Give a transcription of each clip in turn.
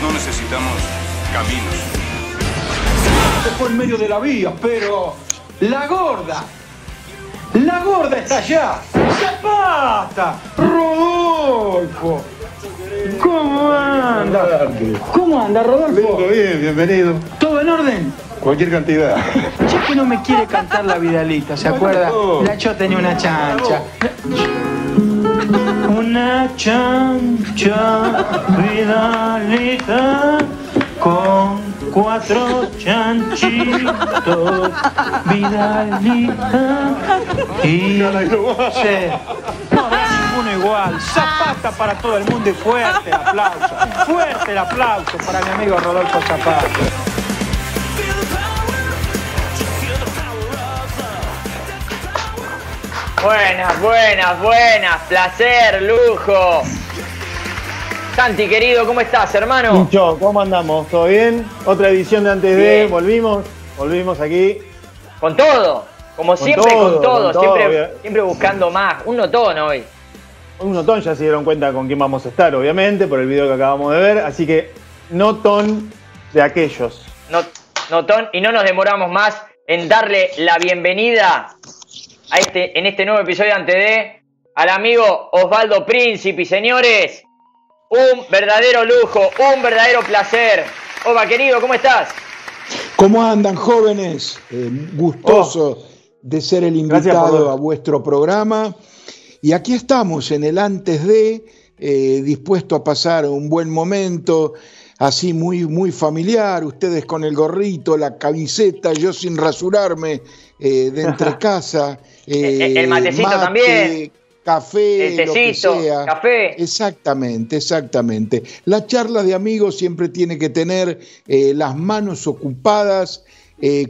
No necesitamos caminos. Se fue en medio de la vía, pero la gorda está allá. ¡Zapata! ¡Rodolfo! ¿Cómo anda? ¿Cómo anda, Rodolfo? Todo bien, bienvenido. ¿Todo en orden? Cualquier cantidad. Che, que no me quiere cantar la Vidalita, ¿se acuerda? La Cho tenía una chancha. Una chancha Vidalita con 4 chanchitos Vidalita y no habrá ninguno igual. Zapata para todo el mundo y fuerte el aplauso para mi amigo Rodolfo Zapata. Buenas, placer, lujo. Santi, querido, ¿cómo estás, hermano? Pincho, ¿cómo andamos? ¿Todo bien? Otra edición de Antes de, volvimos aquí. Con todo, como siempre, con todo, siempre buscando más. Un notón hoy. Un notón, ya se dieron cuenta con quién vamos a estar, obviamente, por el video que acabamos de ver. Así que, notón de aquellos. Notón, y no nos demoramos más en darle la bienvenida en este nuevo episodio de Antes de al amigo Osvaldo Príncipe. Señores, un verdadero lujo, un verdadero placer. Oba, querido, ¿cómo estás? ¿Cómo andan, jóvenes? Gustoso de ser el invitado a vuestro programa. Y aquí estamos en el Antes de, dispuesto a pasar un buen momento, así muy familiar, ustedes con el gorrito, la camiseta, yo sin rasurarme, de entre casa. El matecito mate, también. Café, el tecito, lo que sea. Café. Exactamente. La charla de amigos siempre tiene que tener las manos ocupadas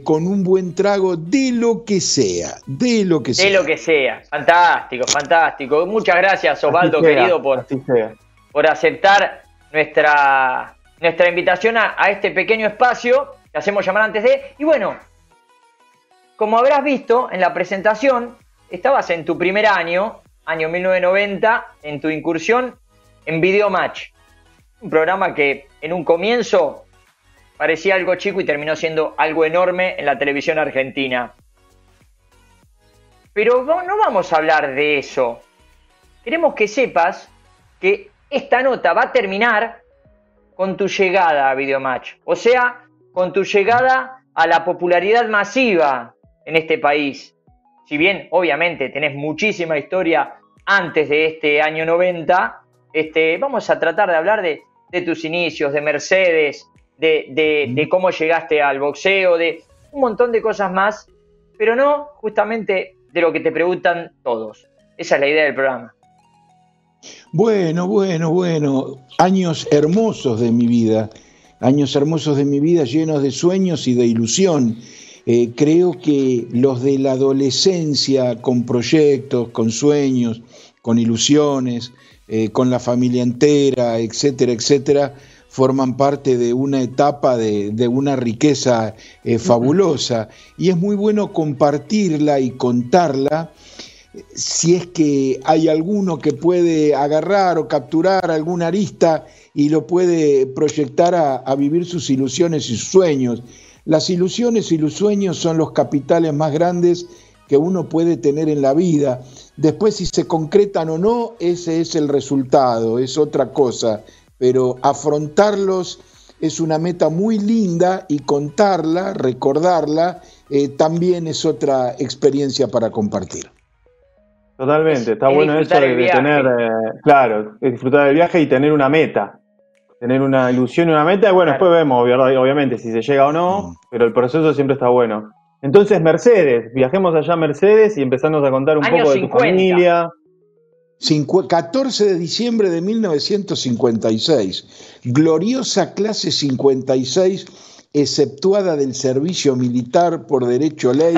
con un buen trago de lo que sea. Fantástico. Muchas gracias, Osvaldo, querido, por aceptar nuestra invitación a este pequeño espacio que hacemos llamar Antes de. Y bueno, como habrás visto en la presentación, estabas en tu primer año 1990, en tu incursión en Videomatch. Un programa que en un comienzo parecía algo chico y terminó siendo algo enorme en la televisión argentina. Pero no vamos a hablar de eso. Queremos que sepas que esta nota va a terminar con tu llegada a Videomatch. O sea, con tu llegada a la popularidad masiva en este país. Si bien, obviamente, tenés muchísima historia antes de este año 90, vamos a tratar de hablar de tus inicios, de Mercedes, de cómo llegaste al boxeo, de un montón de cosas más, pero no justamente de lo que te preguntan todos. Esa es la idea del programa. Bueno. Años hermosos de mi vida llenos de sueños y de ilusión. Creo que los de la adolescencia, con proyectos, con sueños, con ilusiones, con la familia entera, etcétera, forman parte de una etapa de una riqueza fabulosa. Y es muy bueno compartirla y contarla, si es que hay alguno que puede agarrar o capturar alguna arista y lo puede proyectar a vivir sus ilusiones y sus sueños. Las ilusiones y los sueños son los capitales más grandes que uno puede tener en la vida. Después, si se concretan o no, ese es el resultado, es otra cosa. Pero afrontarlos es una meta muy linda y contarla, recordarla, también es otra experiencia para compartir. Totalmente, está bueno eso de tener, disfrutar del viaje y tener una meta. Tener una ilusión y una meta, y bueno, después vemos, obviamente, si se llega o no, pero el proceso siempre está bueno. Entonces, Mercedes, viajemos allá a Mercedes y empezarnos a contar un Años poco de tu 50. familia. 14 de diciembre de 1956, gloriosa clase 56, exceptuada del servicio militar por derecho ley,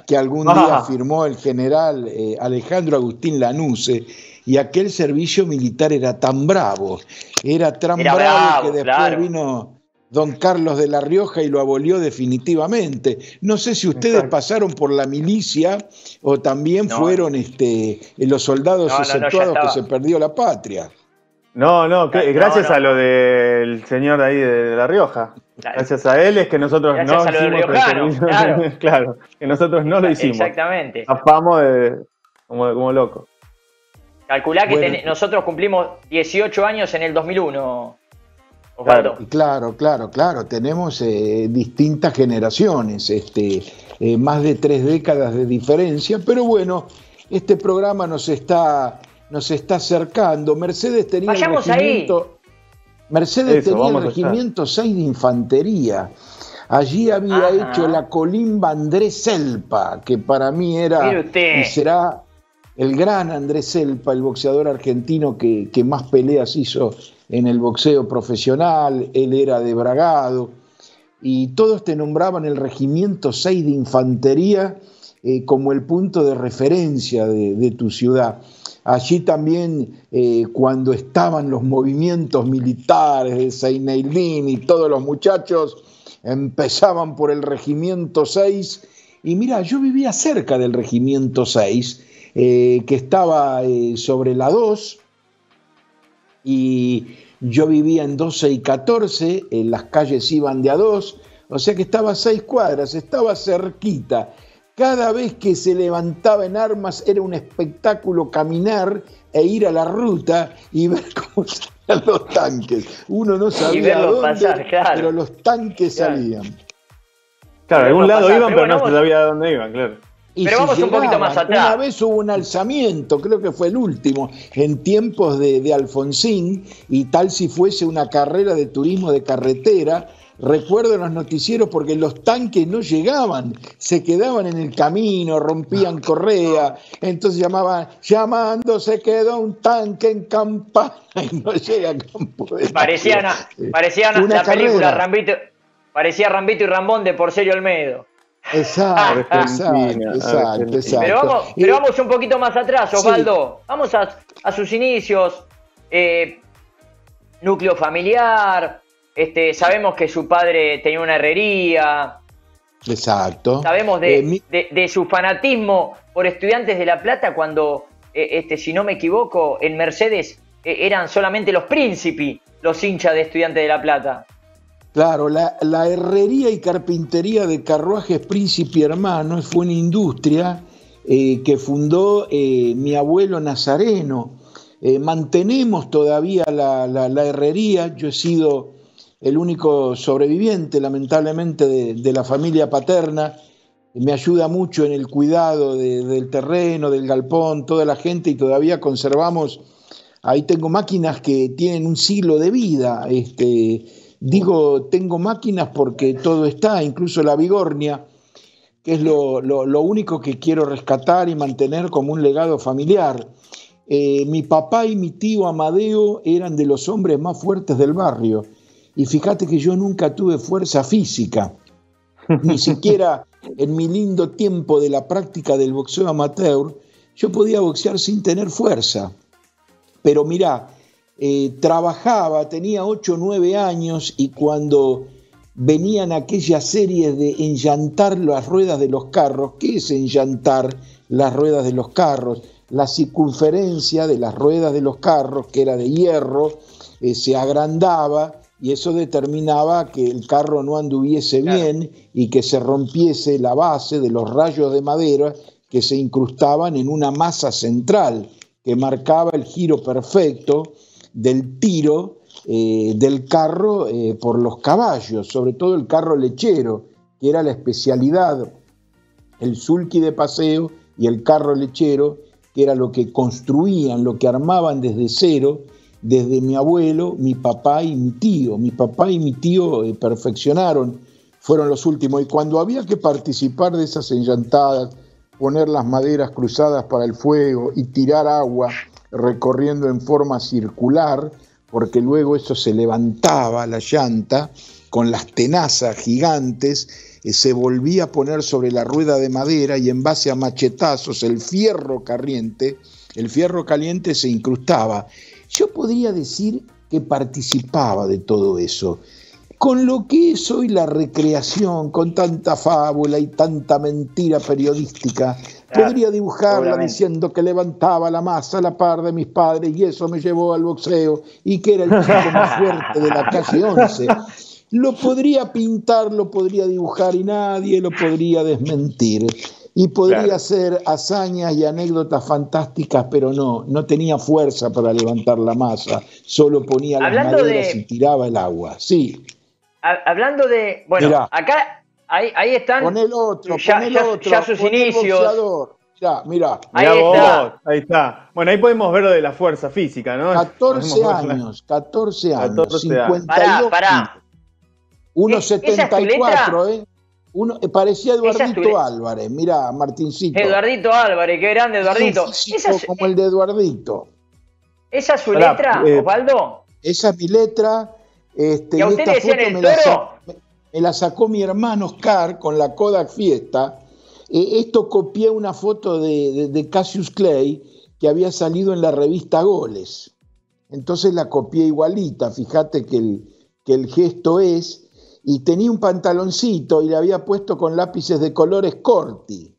que algún día firmó el general Alejandro Agustín Lanusse, y aquel servicio militar era tan bravo que después vino don Carlos de la Rioja y lo abolió definitivamente. No sé si ustedes pasaron por la milicia o también fueron los soldados exceptuados que se perdió la patria. Gracias a lo del señor ahí de La Rioja. Gracias a él es que nosotros no hicimos claro, que nosotros no lo hicimos. Exactamente. Zafamos como locos. Calculá que nosotros cumplimos 18 años en el 2001, Osvaldo. Claro. Tenemos distintas generaciones, más de 3 décadas de diferencia, pero bueno, este programa nos está acercando. Mercedes tenía el regimiento 6 de infantería. Allí había hecho la colimba Andrés Selpa, que para mí era y será el gran Andrés Selpa, el boxeador argentino que más peleas hizo en el boxeo profesional. Él era de Bragado, y todos te nombraban el regimiento 6 de infantería como el punto de referencia de tu ciudad. Allí también, cuando estaban los movimientos militares de Seineldín y todos los muchachos empezaban por el regimiento 6, y mira, yo vivía cerca del regimiento 6, que estaba sobre la 2, y yo vivía en 12 y 14, las calles iban de a 2, o sea que estaba a 6 cuadras, estaba cerquita. Cada vez que se levantaba en armas era un espectáculo caminar e ir a la ruta y ver cómo salían los tanques. Uno no sabía dónde, pasar, pero los tanques salían. Claro, de algún lado iban, pero no se sabía dónde iban, claro. Pero vamos un poquito más atrás. Una vez hubo un alzamiento, creo que fue el último, en tiempos de Alfonsín, y tal si fuese una carrera de turismo de carretera. Recuerdo en los noticieros porque los tanques no llegaban, se quedaban en el camino, rompían correa, entonces llamando, se quedó un tanque en Campana y no llega a Campo de Parecía la película Rambito, parecía Rambito y Rambón de Porcelio Olmedo. Exacto. Pero vamos un poquito más atrás, Osvaldo. Sí. Vamos a sus inicios, núcleo familiar. Sabemos que su padre tenía una herrería. Exacto. Sabemos de su fanatismo por Estudiantes de La Plata cuando, si no me equivoco, en Mercedes eran solamente los príncipes los hinchas de Estudiantes de La Plata. Claro, la herrería y carpintería de Carruajes Príncipe Hermanos fue una industria que fundó mi abuelo Nazareno. Mantenemos todavía la herrería. Yo he sido el único sobreviviente, lamentablemente, de la familia paterna. Me ayuda mucho en el cuidado del terreno, del galpón, toda la gente, y todavía conservamos, ahí tengo máquinas que tienen un siglo de vida. Digo, tengo máquinas porque todo está, incluso la Vigornia, que es lo único que quiero rescatar y mantener como un legado familiar. Mi papá y mi tío Amadeo eran de los hombres más fuertes del barrio. Y fíjate que yo nunca tuve fuerza física, ni siquiera en mi lindo tiempo de la práctica del boxeo amateur, yo podía boxear sin tener fuerza. Pero mirá, trabajaba, tenía 8 o 9 años, y cuando venían aquellas series de enllantar las ruedas de los carros, ¿qué es enllantar las ruedas de los carros? La circunferencia de las ruedas de los carros, que era de hierro, se agrandaba, y eso determinaba que el carro no anduviese bien y que se rompiese la base de los rayos de madera que se incrustaban en una masa central que marcaba el giro perfecto del tiro del carro por los caballos, sobre todo el carro lechero, que era la especialidad, el sulky de paseo y el carro lechero, que era lo que construían, lo que armaban desde cero, desde mi abuelo, mi papá y mi tío. Mi papá y mi tío perfeccionaron fueron los últimos. Y cuando había que participar de esas enllantadas, poner las maderas cruzadas para el fuego y tirar agua recorriendo en forma circular, porque luego eso se levantaba, la llanta, con las tenazas gigantes, se volvía a poner sobre la rueda de madera y en base a machetazos el fierro caliente se incrustaba. Yo podría decir que participaba de todo eso. Con lo que es hoy la recreación, con tanta fábula y tanta mentira periodística, podría dibujarla diciendo que levantaba la masa a la par de mis padres y eso me llevó al boxeo y que era el chico más fuerte de la calle 11. Lo podría pintar, lo podría dibujar y nadie lo podría desmentir. Y podría hacer hazañas y anécdotas fantásticas, pero no tenía fuerza para levantar la masa, solo ponía las maderas y tiraba el agua. Sí. Hablando de, bueno, mirá, acá, ahí están. Pon el otro, ya sus inicios. Ya, mirá. Ahí está. Bueno, ahí podemos ver lo de la fuerza física, ¿no? 14 años, 52. Pará. 1,74, parecía Eduardito Álvarez, mirá, Martincito. Eduardito Álvarez, qué grande Eduardito. Como el de Eduardito. ¿Esa es su letra, Osvaldo? Esa es mi letra. ¿Y a usted le decían el toro? Me la sacó mi hermano Oscar con la Kodak Fiesta. Esto copié una foto de Cassius Clay que había salido en la revista Goles. Entonces la copié igualita, fíjate que el gesto es, y tenía un pantaloncito y le había puesto con lápices de colores Corti.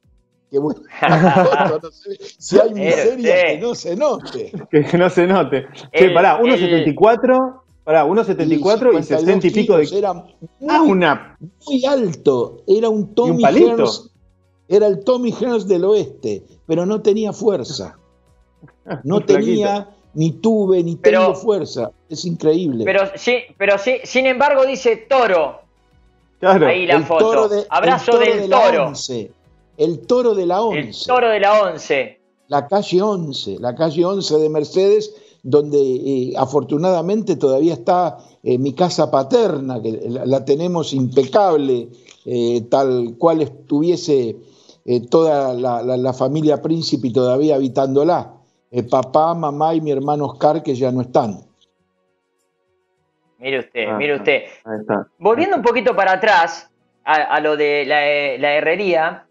Que bueno, no sé, si hay miseria que no se note. Que no se note. Pará, 1,74... Pará, 1,74 y 60 y pico de... Era muy alto, era un Tommy Hearns, era el Tommy Hearns del oeste, pero no tenía fuerza. No tenía, ni tuve, ni tengo fuerza. Es increíble. Pero sin embargo dice toro. Claro. Ahí la foto. Abrazo del toro. El toro de la 11. El toro de la 11. La calle 11 de Mercedes, donde afortunadamente todavía está mi casa paterna, que la tenemos impecable, tal cual estuviese toda la familia Príncipe todavía habitándola. Papá, mamá y mi hermano Oscar, que ya no están. Mire usted. Ahí está. Volviendo un poquito para atrás a lo de la herrería,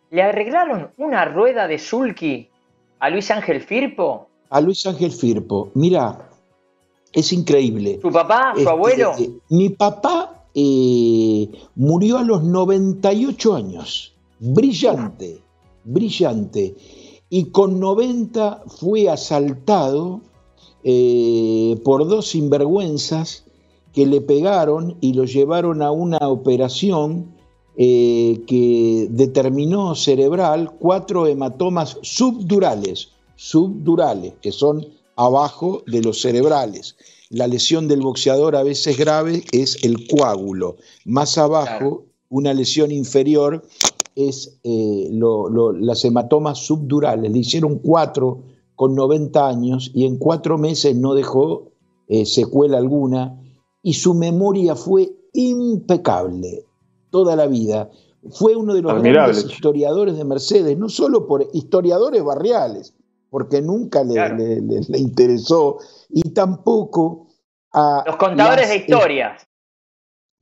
¿le arreglaron una rueda de sulky a Luis Ángel Firpo? A Luis Ángel Firpo, mirá, es increíble. ¿Su papá, su abuelo? Mi papá murió a los 98 años, brillante. Y con 90 fue asaltado por dos sinvergüenzas que le pegaron y lo llevaron a una operación que determinó cerebral 4 hematomas subdurales, que son abajo de los cerebrales. La lesión del boxeador a veces grave es el coágulo. Más abajo, una lesión inferior es las hematomas subdurales. Le hicieron 4 con 90 años y en 4 meses no dejó secuela alguna y su memoria fue impecable toda la vida. Fue uno de los grandes historiadores de Mercedes, no solo por historiadores barriales, porque nunca le interesó, y tampoco a los contadores de historias.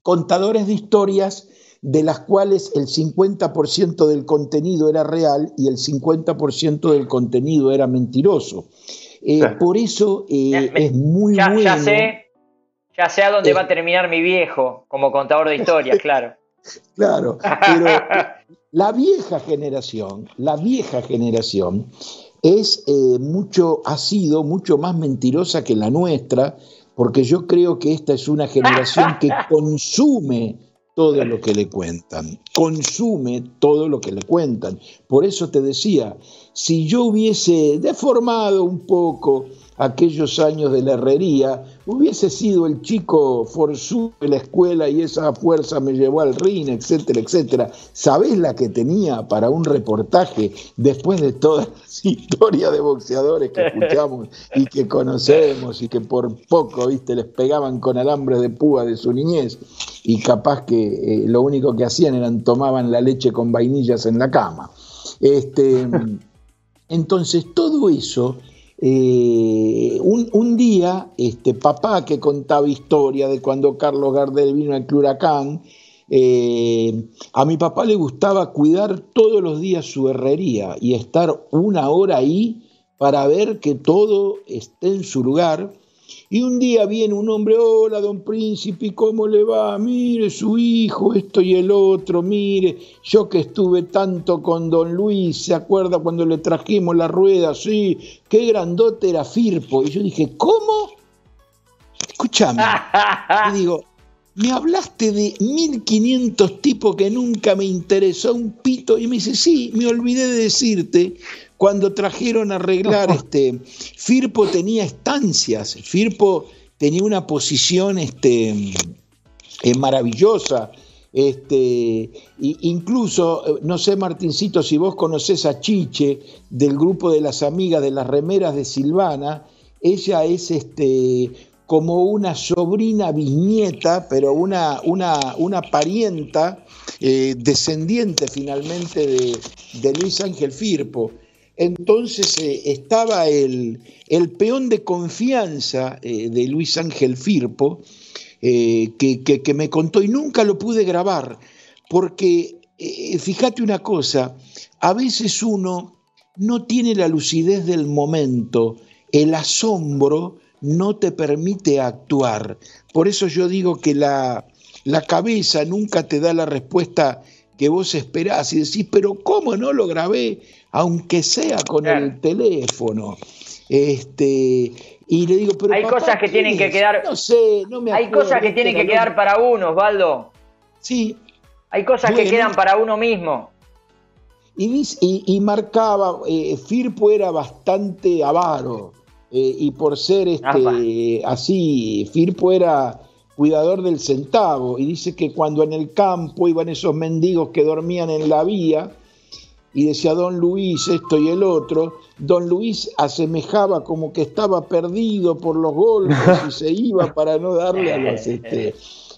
Contadores de historias de las cuales el 50% del contenido era real y el 50% del contenido era mentiroso. Por eso es muy bueno. Ya sé a dónde va a terminar mi viejo como contador de historias, claro. Claro, pero la vieja generación ha sido mucho más mentirosa que la nuestra, porque yo creo que esta es una generación que consume todo lo que le cuentan. Por eso te decía, si yo hubiese deformado un poco aquellos años de la herrería, hubiese sido el chico forzudo de la escuela y esa fuerza me llevó al ring, etcétera, etcétera. ¿Sabés la que tenía para un reportaje después de todas las historias de boxeadores que escuchamos y que conocemos y que por poco, viste, les pegaban con alambres de púa de su niñez y capaz que lo único que hacían eran tomaban la leche con vainillas en la cama? Entonces todo eso, un día papá que contaba historia de cuando Carlos Gardel vino al Club Huracán, a mi papá le gustaba cuidar todos los días su herrería y estar una hora ahí para ver que todo esté en su lugar. Y un día viene un hombre: hola, don Príncipe, ¿cómo le va? Mire, su hijo, esto y el otro, mire, yo que estuve tanto con don Luis, ¿se acuerda cuando le trajimos la rueda? Sí, qué grandote era Firpo. Y yo dije, ¿cómo? Escúchame. Y digo, me hablaste de 1500 tipos que nunca me interesó un pito. Y me dice, sí, me olvidé de decirte. Cuando trajeron a arreglar, Firpo tenía estancias, Firpo tenía una posición maravillosa, incluso, no sé, Martincito, si vos conocés a Chiche, del grupo de las amigas de las remeras de Silvana, ella es como una sobrina bisnieta, pero una parienta, descendiente finalmente de Luis Ángel Firpo. Entonces estaba el peón de confianza de Luis Ángel Firpo, que me contó, y nunca lo pude grabar, porque fíjate una cosa, a veces uno no tiene la lucidez del momento, el asombro no te permite actuar. Por eso yo digo que la cabeza nunca te da la respuesta que vos esperás y decís, pero ¿cómo no lo grabé? Aunque sea con el teléfono. Y le digo, pero hay papá, cosas que tienen que quedar. No sé, no me acuerdo. Hay cosas que tienen que quedar para uno, Osvaldo. Sí. Hay cosas que quedan para uno mismo. Y marcaba, Firpo era bastante avaro. Y por ser así, Firpo era cuidador del centavo. Y dice que cuando en el campo iban esos mendigos que dormían en la vía, y decía don Luis esto y el otro, don Luis asemejaba como que estaba perdido por los golpes y se iba para no darle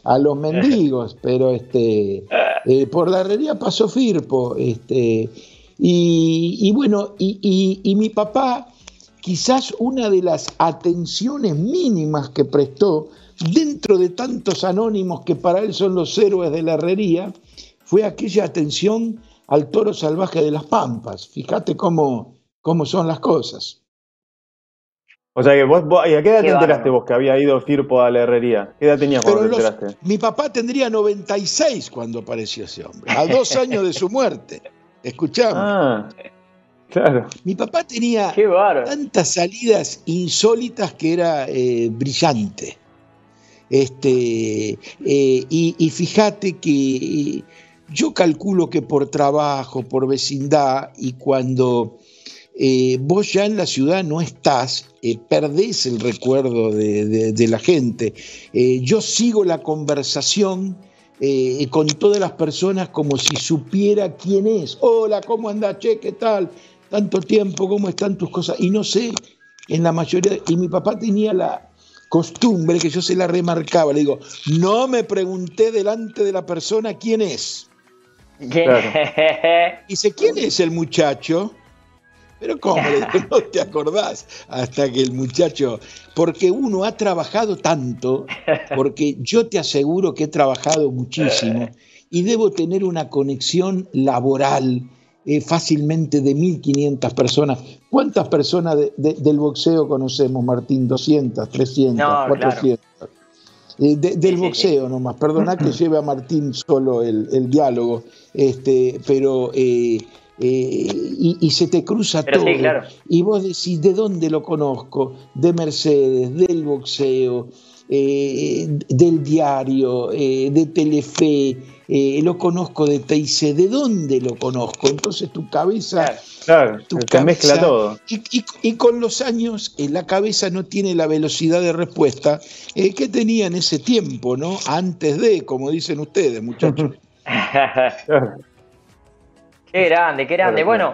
a los mendigos, pero por la herrería pasó Firpo, y bueno, y mi papá, quizás una de las atenciones mínimas que prestó, dentro de tantos anónimos que para él son los héroes de la herrería, fue aquella atención al toro salvaje de las Pampas. Fíjate cómo son las cosas. O sea que vos ¿y a qué edad te enteraste vos que había ido Firpo a la herrería? ¿Qué edad tenías cuando te enteraste? Mi papá tendría 96 cuando apareció ese hombre, a 2 años de su muerte. Escuchame. Ah, claro. Mi papá tenía tantas salidas insólitas que era brillante. Y fíjate que yo calculo que por trabajo, por vecindad, y cuando vos ya en la ciudad no estás, perdés el recuerdo de la gente. Yo sigo la conversación con todas las personas como si supiera quién es. Hola, ¿cómo andás? Che, ¿qué tal? Tanto tiempo, ¿cómo están tus cosas? Y no sé, en la mayoría... Y mi papá tenía la costumbre, que yo se la remarcaba, le digo, no me pregunté delante de la persona quién es. Claro. Dice, ¿quién es el muchacho? Pero ¿cómo? No te acordás hasta que el muchacho... Porque uno ha trabajado tanto, porque yo te aseguro que he trabajado muchísimo y debo tener una conexión laboral fácilmente de 1500 personas. ¿Cuántas personas del boxeo conocemos, Martín? 200, 300, no, 400. Claro. Del boxeo nomás, perdona que lleve a Martín solo el diálogo, pero y se te cruza Pero todo. sí, claro. Y vos decís, ¿de dónde lo conozco? De Mercedes, del boxeo, del diario, de Telefe, lo conozco de TIC, ¿de dónde lo conozco? Entonces tu cabeza... Claro, tu te mezcla todo. Y con los años la cabeza no tiene la velocidad de respuesta que tenía en ese tiempo, ¿no? Antes de, como dicen ustedes, muchachos. Qué grande, qué grande. Bueno,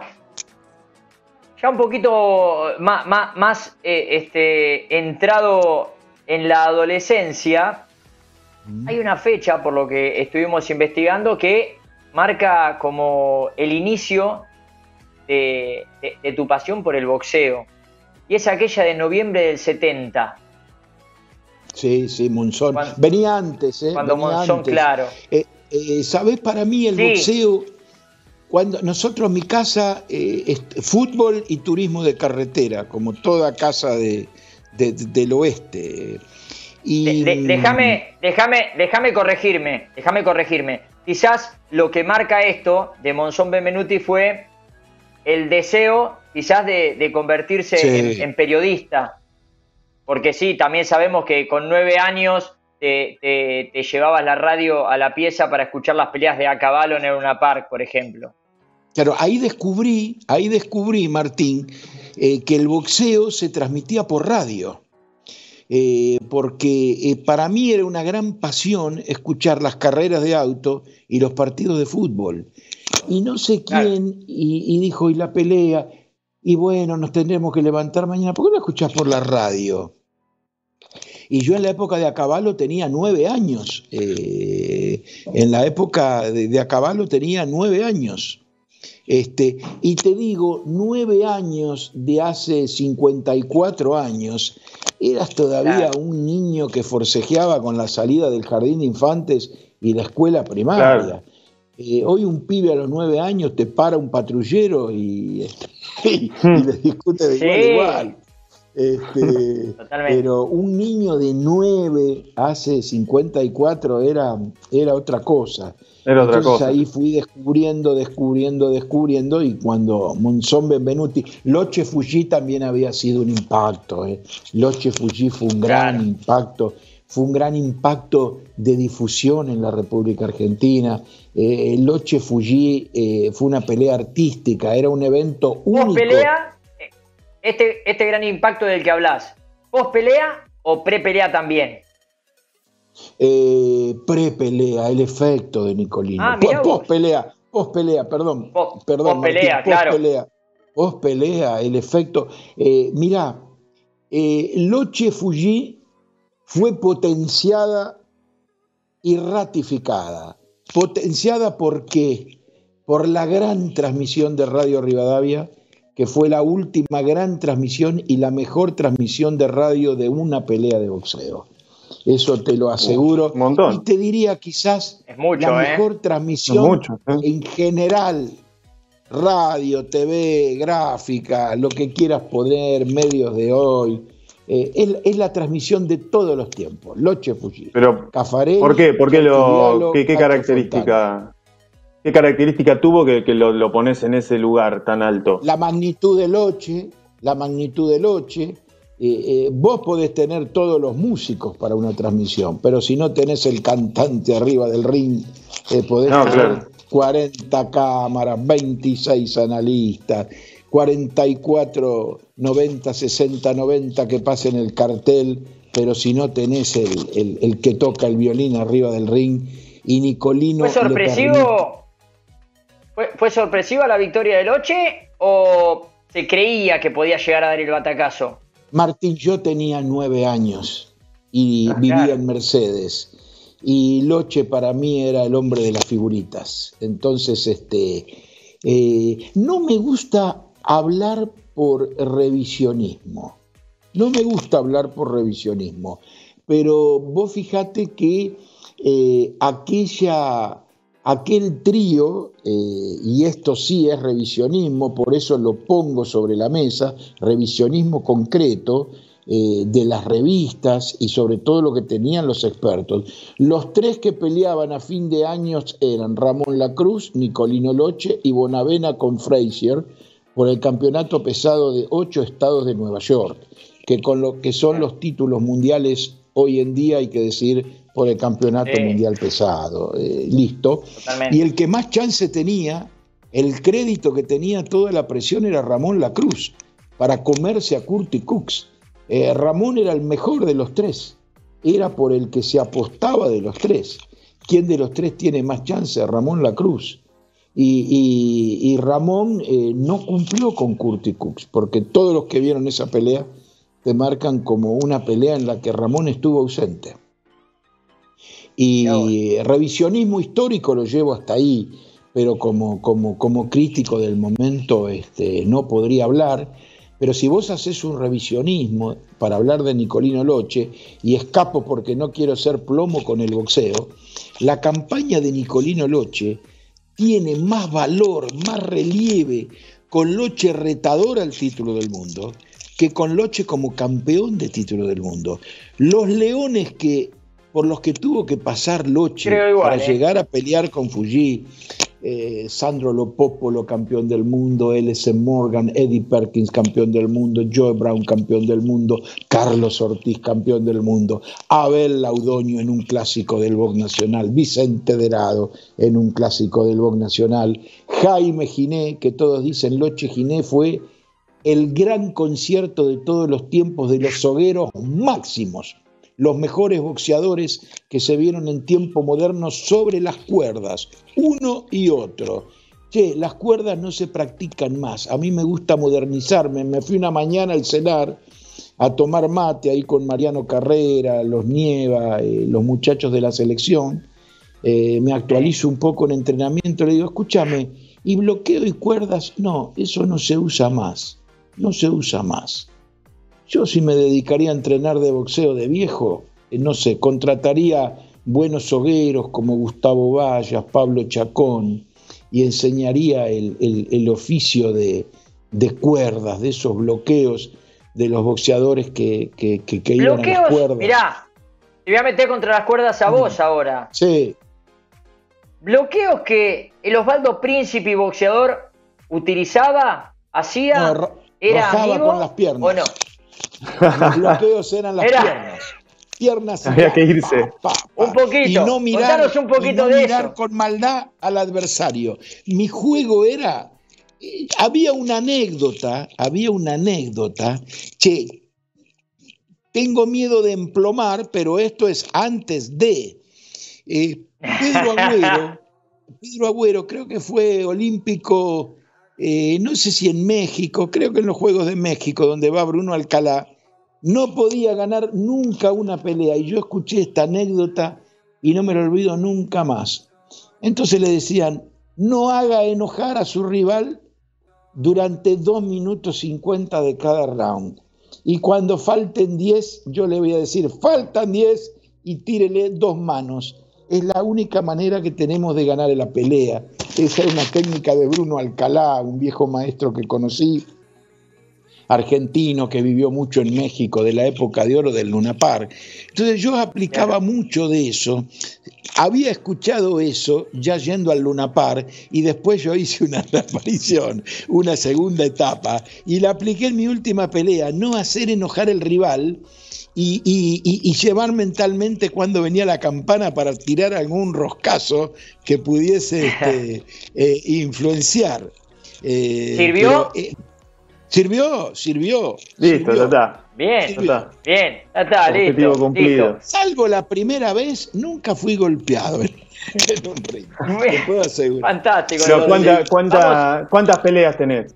ya un poquito más entrado en la adolescencia, hay una fecha, por lo que estuvimos investigando, que marca como el inicio de tu pasión por el boxeo. Y es aquella de noviembre del 70. Sí, Monzón. Venía antes, Cuando venía Monzón, antes. claro. ¿Sabés? Para mí el boxeo, cuando nosotros, mi casa, fútbol y turismo de carretera, como toda casa del oeste. Y Déjame corregirme. Quizás lo que marca esto de Monzón Benvenuti fue el deseo quizás de convertirse en periodista. Porque sí, también sabemos que con 9 años te llevabas la radio a la pieza para escuchar las peleas de a caballo en el Luna Park, por ejemplo. Claro, ahí descubrí, Martín, que el boxeo se transmitía por radio. Porque para mí era una gran pasión escuchar las carreras de auto y los partidos de fútbol. Y no sé quién, y dijo, y la pelea, y bueno, nos tendremos que levantar mañana, ¿por qué no escuchás por la radio? Y yo en la época de a caballo tenía 9 años, en la época de a caballo tenía 9 años. Y te digo, 9 años de hace 54 años, eras todavía un niño que forcejeaba con la salida del jardín de infantes y la escuela primaria. Hoy un pibe a los 9 años te para un patrullero y le discute de igual a igual. Pero un niño de 9 hace 54 era otra cosa. Entonces ahí fui descubriendo, y cuando Monzón Benvenuti, Loche Fuji también había sido un impacto. Loche Fuji fue un gran impacto. Fue un gran impacto de difusión en la República Argentina. Loche Fuji fue una pelea artística, era un evento único. ¿Post pelea? Este gran impacto del que hablás, ¿post pelea o pre pelea también? Pre-pelea, el efecto de Nicolino. Post-pelea, perdón. Post-pelea, claro. Post-pelea, el efecto. Mirá, Loche Fuji fue potenciada y ratificada. Potenciada ¿por qué? Por la gran transmisión de Radio Rivadavia, que fue la última gran transmisión y la mejor transmisión de radio de una pelea de boxeo. Eso te lo aseguro. Un montón. Y te diría quizás la mejor transmisión en general, radio, TV, gráfica, lo que quieras poner, medios de hoy. Es la transmisión de todos los tiempos. Loche Fuji. Pero, Caffarelli, ¿por qué? ¿Qué característica tuvo que lo pones en ese lugar tan alto? La magnitud de Loche. Vos podés tener todos los músicos para una transmisión, pero si no tenés el cantante arriba del ring, podés tener 40 cámaras, 26 analistas, 44, 90, 60, 90 que pasen el cartel, pero si no tenés el que toca el violín arriba del ring, y Nicolino... ¿Fue sorpresiva la victoria de Loche o se creía que podía llegar a dar el batacazo? Martín, yo tenía 9 años y vivía en Mercedes, y Loche para mí era el hombre de las figuritas. Entonces, no me gusta hablar por revisionismo. Pero vos fijate que aquel trío, y esto sí es revisionismo, por eso lo pongo sobre la mesa, revisionismo concreto, de las revistas y sobre todo lo que tenían los expertos. Los tres que peleaban a fin de años eran Ramón Lacruz, Nicolino Loche y Bonavena con Frazier por el campeonato pesado de 8 estados de Nueva York, que con lo que son los títulos mundiales hoy en día, hay que decir, por el campeonato mundial pesado. Listo. Totalmente. Y el que más chance tenía, el crédito que tenía toda la presión era Ramón Lacruz, para comerse a Curtis Cooks. Ramón era el mejor de los tres, era por el que se apostaba de los tres. ¿Quién de los tres tiene más chance? Ramón Lacruz. Y Ramón no cumplió con Curtis Cooks, porque todos los que vieron esa pelea te marcan como una pelea en la que Ramón estuvo ausente. Y revisionismo histórico lo llevo hasta ahí, pero como crítico del momento no podría hablar. Pero si vos haces un revisionismo para hablar de Nicolino Loche, y escapo porque no quiero ser plomo con el boxeo, la campaña de Nicolino Loche tiene más valor, más relieve con Loche retador al título del mundo que con Loche como campeón de título del mundo. Los leones por los que tuvo que pasar Loche para llegar a pelear con Fuji, Sandro Lopopolo, campeón del mundo, L.C. Morgan, Eddie Perkins, campeón del mundo, Joe Brown, campeón del mundo, Carlos Ortiz, campeón del mundo, Abel Laudoño en un clásico del box nacional, Vicente Derado en un clásico del box nacional, Jaime Giné, que todos dicen Loche Giné fue el gran concierto de todos los tiempos de los sogueros máximos, los mejores boxeadores que se vieron en tiempo moderno sobre las cuerdas, uno y otro. Che, las cuerdas no se practican más, a mí me gusta modernizarme, me fui una mañana al cenar a tomar mate ahí con Mariano Carrera, los Nieva, los muchachos de la selección, me actualizo un poco en entrenamiento, le digo, escúchame, ¿y bloqueo y cuerdas? No, eso no se usa más, no se usa más. Yo si me dedicaría a entrenar de boxeo de viejo, no sé, contrataría buenos sogueros como Gustavo Vallas, Pablo Chacón, y enseñaría el oficio de cuerdas, de esos bloqueos de los boxeadores que iban a las cuerdas. Mirá, te voy a meter contra las cuerdas a vos ahora. Sí. Bloqueos que el Osvaldo Príncipe, boxeador, utilizaba, hacía, era amigo con las piernas. ¿O no? Los bloqueos eran las piernas. Había que irse. Un poquito. Y no mirar, contanos un poquito de eso. Mirar con maldad al adversario. Mi juego era, había una anécdota. Che, tengo miedo de emplomar, pero esto es antes de Pedro Agüero, creo que fue olímpico. No sé si en México, creo que en los Juegos de México, donde va Bruno Alcalá, no podía ganar nunca una pelea. Y yo escuché esta anécdota y no me lo olvido nunca más. Entonces le decían, no haga enojar a su rival durante 2 minutos 50 de cada round. Y cuando falten 10, yo le voy a decir, faltan 10 y tírele 2 manos. Es la única manera que tenemos de ganar en la pelea. Esa es una técnica de Bruno Alcalá, un viejo maestro que conocí, argentino que vivió mucho en México, de la época de oro del Luna Park. Entonces yo aplicaba mucho de eso. Había escuchado eso ya yendo al Luna Park y después yo hice una reaparición, una segunda etapa, y la apliqué en mi última pelea, no hacer enojar al rival y llevar mentalmente cuando venía la campana para tirar algún roscazo que pudiese influenciar. ¿Sirvió? Sirvió. Listo, ya está. Bien, ya está, objetivo cumplido. listo. Salvo la primera vez, nunca fui golpeado en un ring. Te puedo asegurar. Fantástico. Pero ¿cuántas peleas tenés?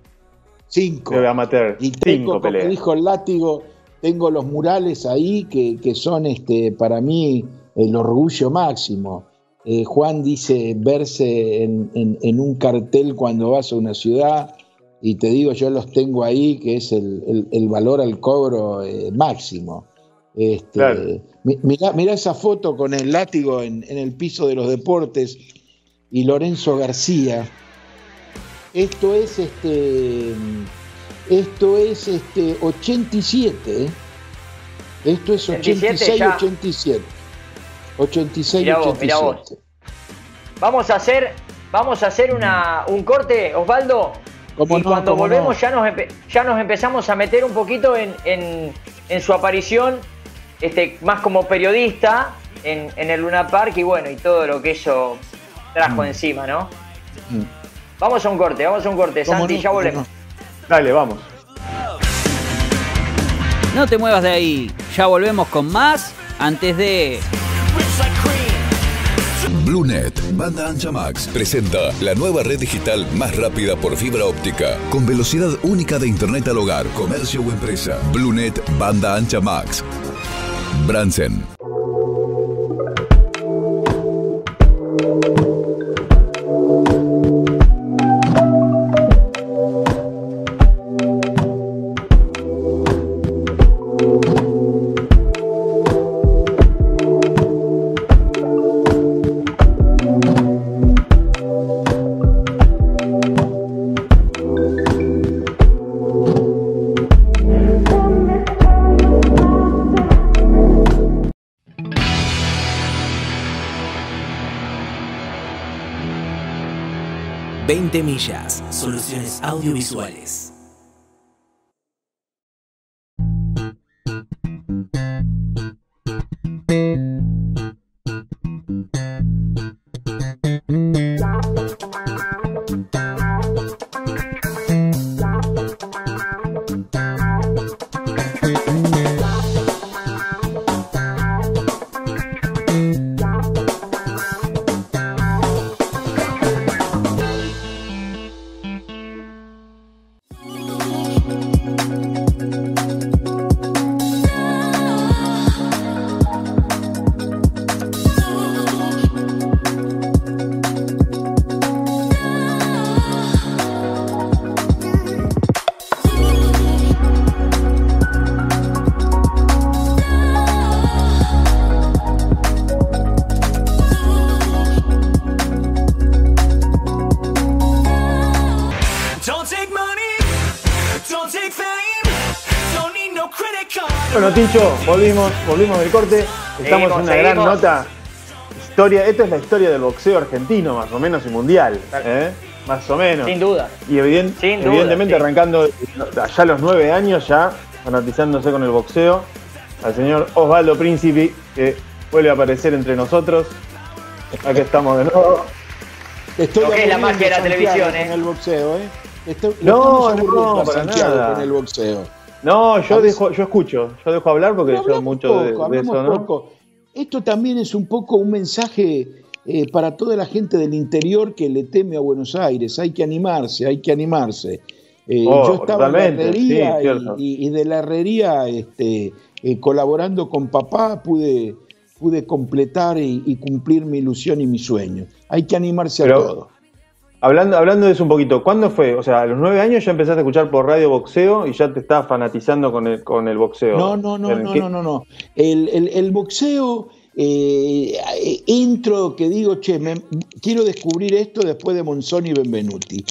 5. De amateur. Y tengo, 5 peleas. como dijo el Látigo, tengo los murales ahí que son para mí el orgullo máximo. Juan dice verse en un cartel cuando vas a una ciudad, y te digo, yo los tengo ahí, que es el valor al cobro máximo. Claro. Mirá esa foto con el Látigo en el piso de los deportes y Lorenzo García. Esto es 87, Esto es 86-87. 86-87. Mirá vos. Vamos a hacer un corte, Osvaldo. Y cuando volvemos ya nos empezamos a meter un poquito en su aparición, más como periodista en el Luna Park y bueno, y todo lo que eso trajo encima, ¿no? Vamos a un corte, Santi, ya volvemos. Dale, vamos. No te muevas de ahí, ya volvemos con más antes de... BlueNet, banda ancha Max, presenta la nueva red digital más rápida por fibra óptica, con velocidad única de internet al hogar, comercio o empresa. BlueNet, banda ancha Max. Bransen. Millas, soluciones audiovisuales. Bueno, Tincho, volvimos del corte. Estamos en una gran nota. Esta es la historia del boxeo argentino, más o menos, y mundial. Más o menos. Sin duda. Y evidentemente arrancando allá a los 9 años, ya fanatizándose con el boxeo, al señor Osvaldo Príncipe, que vuelve a aparecer entre nosotros. Aquí estamos de nuevo. Lo que es la magia de la televisión, en el boxeo, No, para nada. Con el boxeo. No, yo dejo hablar porque yo mucho de eso, ¿no? Poco. Esto también es un poco un mensaje para toda la gente del interior que le teme a Buenos Aires. Hay que animarse. Yo estaba en la herrería y de la herrería colaborando con papá pude completar y cumplir mi ilusión y mi sueño. Hay que animarse a todo. Hablando de eso un poquito, ¿cuándo fue? O sea, a los 9 años ya empezaste a escuchar por radio boxeo y ya te estabas fanatizando con el boxeo. No. El boxeo, que digo, quiero descubrir esto después de Monzón y Benvenuti.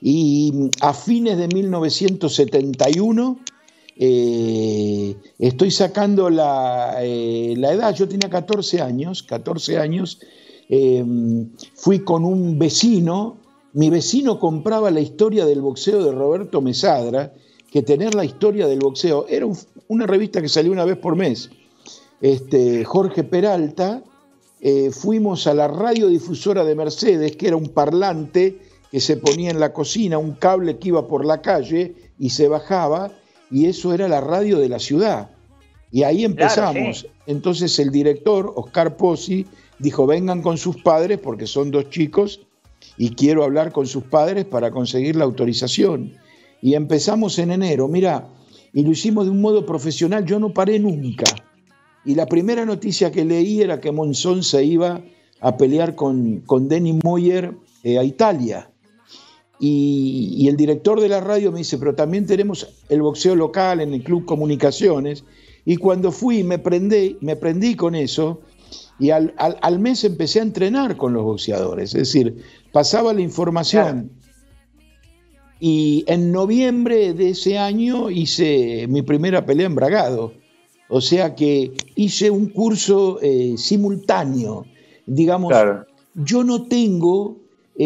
Y a fines de 1971 estoy sacando la edad, yo tenía 14 años, fui con un vecino. Mi vecino compraba la historia del boxeo de Roberto Mesadra, que tener la historia del boxeo era una revista que salía una vez por mes. Jorge Peralta, fuimos a la radiodifusora de Mercedes, que era un parlante que se ponía en la cocina, un cable que iba por la calle y se bajaba, y eso era la radio de la ciudad. Y ahí empezamos. Claro, sí. Entonces el director, Oscar Pozzi, dijo, vengan con sus padres, porque son 2 chicos, y quiero hablar con sus padres para conseguir la autorización. Y empezamos en enero, mirá, y lo hicimos de un modo profesional, yo no paré nunca. Y la primera noticia que leí era que Monzón se iba a pelear con Denny Moyer a Italia. Y el director de la radio me dice, pero también tenemos el boxeo local en el Club Comunicaciones. Y cuando fui me prendí con eso, y al mes empecé a entrenar con los boxeadores, es decir, pasaba la información. Claro. Y en noviembre de ese año hice mi primera pelea en Bragado. O sea que hice un curso simultáneo. Digamos, claro. Yo no tengo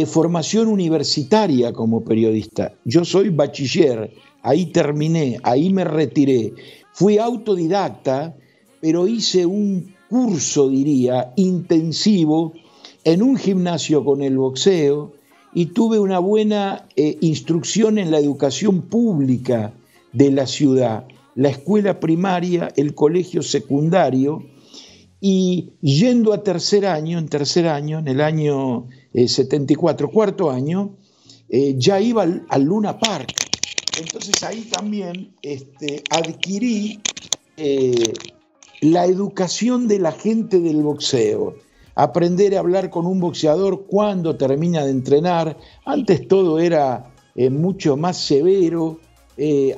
formación universitaria como periodista. Yo soy bachiller, ahí terminé, ahí me retiré. Fui autodidacta, pero hice un curso, diría, intensivo en un gimnasio con el boxeo y tuve una buena instrucción en la educación pública de la ciudad, la escuela primaria, el colegio secundario, y yendo a tercer año, en el año 74, cuarto año, ya iba al Luna Park. Entonces ahí también adquirí la educación de la gente del boxeo, aprender a hablar con un boxeador cuando termina de entrenar. Antes todo era mucho más severo,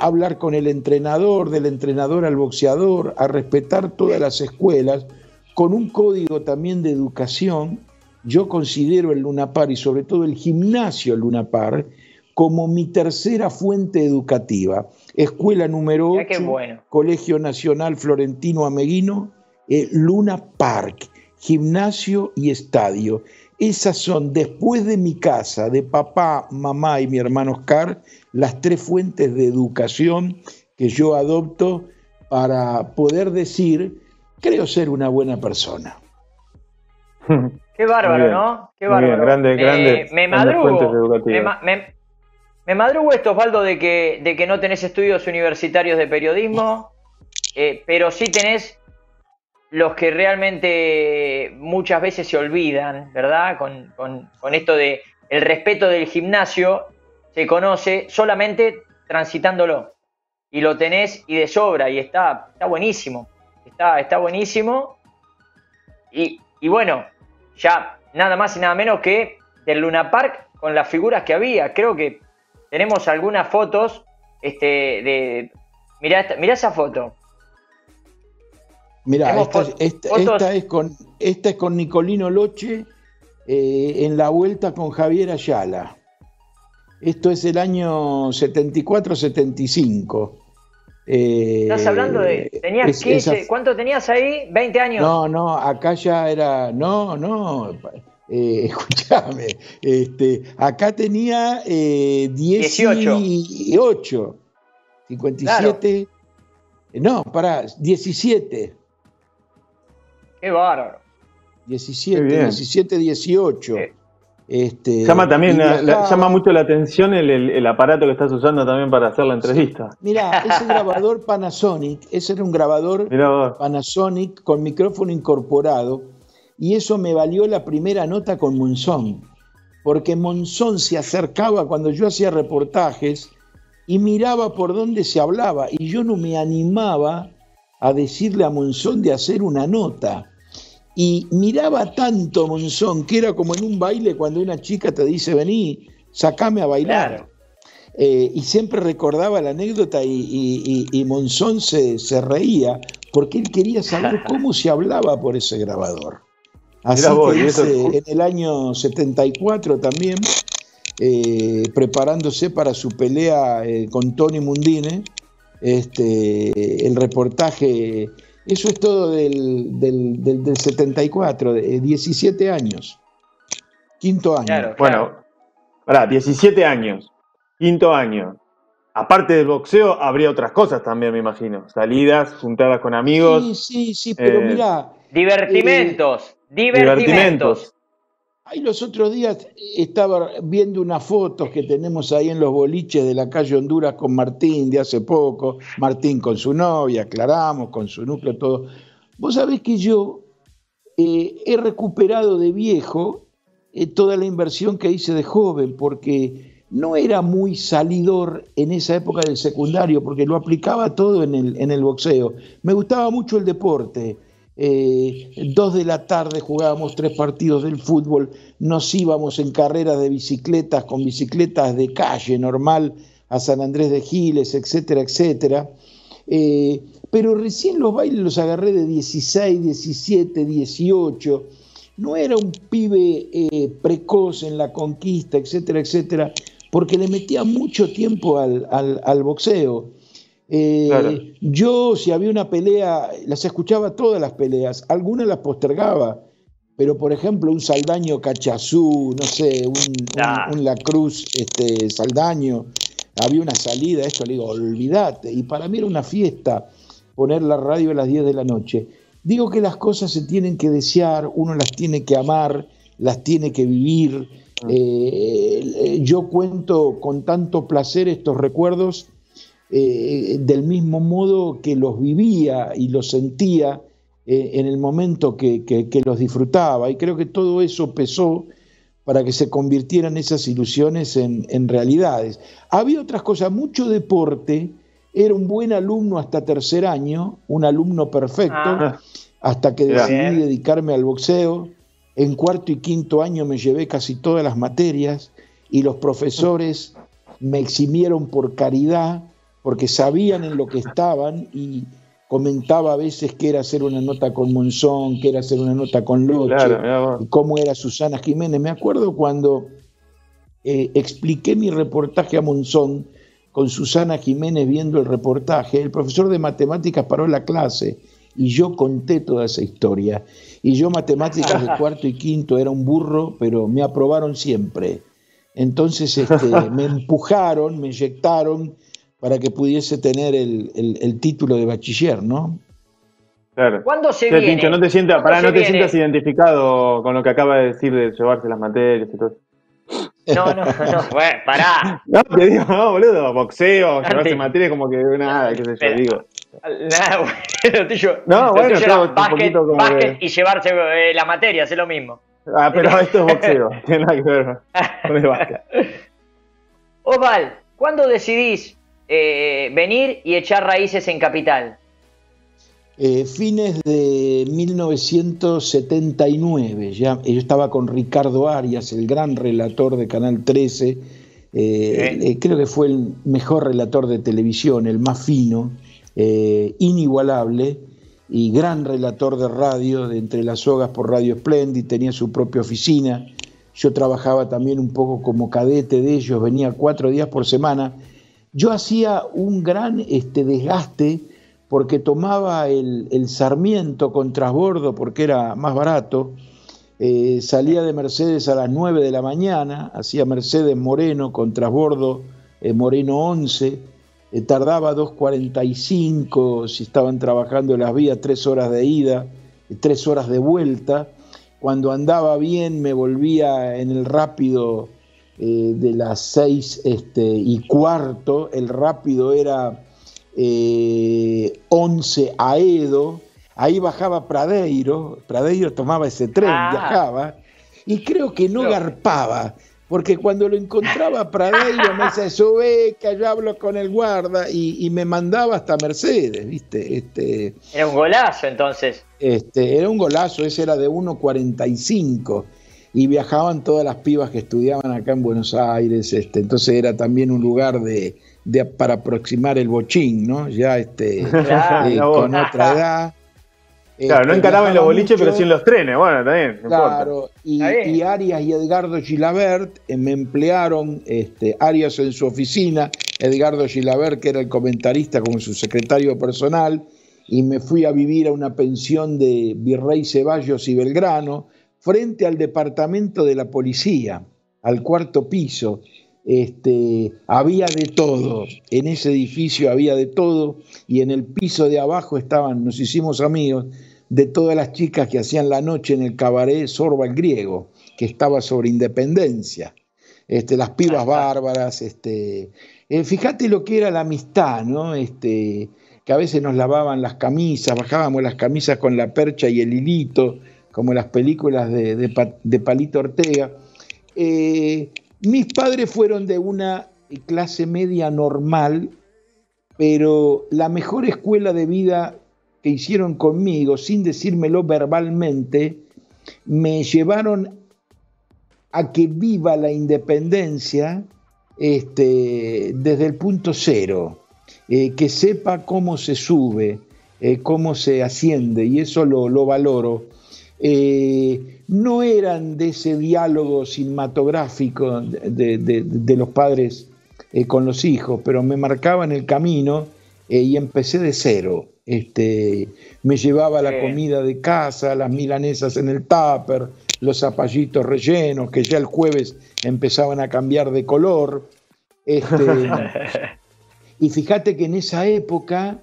hablar con el entrenador, del entrenador al boxeador, a respetar todas las escuelas, con un código también de educación. Yo considero el Luna Park y sobre todo el gimnasio Luna Park como mi tercera fuente educativa. Escuela número 8, bueno. Colegio Nacional Florentino Ameguino, Luna Park, gimnasio y estadio. Esas son, después de mi casa, de papá, mamá y mi hermano Oscar, las tres fuentes de educación que yo adopto para poder decir, creo ser una buena persona. Qué bárbaro, ¿no? Qué bárbaro. Grande. Me madrugo esto, Osvaldo, de que no tenés estudios universitarios de periodismo, pero sí tenés los que realmente muchas veces se olvidan, ¿verdad? Con esto de el respeto del gimnasio se conoce solamente transitándolo. Y lo tenés y de sobra, y está buenísimo. Está buenísimo. Y bueno, ya nada más y nada menos que del Luna Park con las figuras que había. Creo que tenemos algunas fotos mirá esa foto. Mirá, esta es con Nicolino Loche en la vuelta con Javier Ayala. Esto es el año 74-75. Estás hablando de... ¿Tenías 15? ¿Cuánto tenías ahí? ¿20 años? No, acá ya era... escúchame. Acá tenía 18. 57. Claro. 17. Qué bárbaro. 17, 18. Llama mucho la atención el aparato que estás usando también para hacer la entrevista. Sí. Mirá, ese grabador Panasonic, ese era un grabador Panasonic con micrófono incorporado, y eso me valió la primera nota con Monzón, porque Monzón se acercaba cuando yo hacía reportajes y miraba por dónde se hablaba, y yo no me animaba a decirle a Monzón de hacer una nota. Y miraba tanto Monzón que era como en un baile cuando una chica te dice, vení, sacame a bailar. Claro. Y siempre recordaba la anécdota y Monzón se reía porque él quería saber cómo se hablaba por ese grabador. Así que en el año 74 también, preparándose para su pelea con Tony Mundine, el reportaje... Eso es todo del 74, 17 años. Quinto año. Claro. Bueno, 17 años, quinto año. Aparte del boxeo, habría otras cosas también, me imagino. Salidas, juntadas con amigos. Sí, pero mirá. Divertimentos. Ahí los otros días estaba viendo unas fotos que tenemos ahí en los boliches de la calle Honduras con Martín de hace poco. Martín con su novia, aclaramos, con su núcleo, todo. Vos sabés que yo he recuperado de viejo toda la inversión que hice de joven, porque no era muy salidor en esa época del secundario, porque lo aplicaba todo en el boxeo. Me gustaba mucho el deporte. 2 de la tarde jugábamos 3 partidos del fútbol, nos íbamos en carreras de bicicletas, con bicicletas de calle normal a San Andrés de Giles, etcétera, etcétera. Pero recién los bailes los agarré de 16, 17, 18. No era un pibe precoz en la conquista, etcétera, etcétera, porque le metía mucho tiempo al boxeo. Claro. Yo, si había una pelea, las escuchaba todas las peleas, algunas las postergaba, pero por ejemplo un Saldaño Cachazú, no sé, un La Cruz Saldaño, había una salida, esto le digo, olvídate, y para mí era una fiesta poner la radio a las 10 de la noche. Digo que las cosas se tienen que desear, uno las tiene que amar, las tiene que vivir. Yo cuento con tanto placer estos recuerdos del mismo modo que los vivía y los sentía en el momento que los disfrutaba, y creo que todo eso pesó para que se convirtieran esas ilusiones en realidades. Había otras cosas, mucho deporte, era un buen alumno hasta tercer año, un alumno perfecto, hasta que decidí dedicarme al boxeo. En cuarto y quinto año me llevé casi todas las materias y los profesores me eximieron por caridad, porque sabían en lo que estaban, y comentaba a veces que era hacer una nota con Monzón, que era hacer una nota con Loche, y cómo era Susana Jiménez. Me acuerdo cuando expliqué mi reportaje a Monzón, con Susana Jiménez viendo el reportaje, el profesor de matemáticas paró la clase y yo conté toda esa historia. Y yo matemáticas de cuarto y quinto era un burro, pero me aprobaron siempre. Entonces me empujaron, me inyectaron para que pudiese tener el título de bachiller, ¿no? Claro. ¿Cuándo se viene? Pincho, no te sientas identificado con lo que acaba de decir de llevarse las materias y todo. No, bueno, pará. No, te digo, no, boludo, boxeo, llevarse materias como que nada, qué sé yo, digo. Nada, bueno, tuyo. No, bueno, yo básquet y llevarse la materia, es lo mismo. Ah, pero esto es boxeo, tiene nada que ver con el básquet. Osval, ¿cuándo decidís venir y echar raíces en Capital? Fines de 1979, ya yo estaba con Ricardo Arias, el gran relator de Canal 13, creo que fue el mejor relator de televisión, el más fino, inigualable, y gran relator de radio, de Entre las Sogas por Radio Splendid, tenía su propia oficina. Yo trabajaba también un poco como cadete de ellos, venía 4 días por semana. Yo hacía un gran desgaste, porque tomaba el Sarmiento con transbordo porque era más barato, salía de Mercedes a las 9 de la mañana, hacía Mercedes Moreno con transbordo Moreno 11, tardaba 2:45, si estaban trabajando en las vías, 3 horas de ida, 3 horas de vuelta. Cuando andaba bien me volvía en el rápido de las 6:15, el rápido era 11 Aedo, ahí bajaba Pradeiro tomaba ese tren, viajaba, y creo que no garpaba, porque cuando lo encontraba Pradeiro me decía, sube, que yo hablo con el guarda, y me mandaba hasta Mercedes, ¿viste? Era un golazo entonces. Era un golazo, ese era de 1:45, y viajaban todas las pibas que estudiaban acá en Buenos Aires, entonces era también un lugar para aproximar el bochín, ¿no? Ya con otra edad. Claro, no encaraban los boliches, pero sí en los trenes, bueno, también. Claro, y Arias y Edgardo Gilabert me emplearon, Arias en su oficina, Edgardo Gilabert, que era el comentarista, como su secretario personal, y me fui a vivir a una pensión de Virrey Ceballos y Belgrano, frente al departamento de la policía, al 4º piso. Había de todo, en ese edificio había de todo, y en el piso de abajo nos hicimos amigos de todas las chicas que hacían la noche en el cabaret Sorba el Griego, que estaba sobre Independencia, las pibas bárbaras, fíjate lo que era la amistad, ¿no? Que a veces nos lavaban las camisas, bajábamos las camisas con la percha y el hilito, como las películas de Palito Ortega. Mis padres fueron de una clase media normal, pero la mejor escuela de vida que hicieron conmigo, sin decírmelo verbalmente, me llevaron a que viva la independencia desde el punto cero, que sepa cómo se sube, cómo se asciende, y eso lo valoro. No eran de ese diálogo cinematográfico de los padres con los hijos, pero me marcaban el camino, y empecé de cero. Me llevaba la comida de casa, las milanesas en el tupper, los zapallitos rellenos, que ya el jueves empezaban a cambiar de color. Y fíjate que en esa época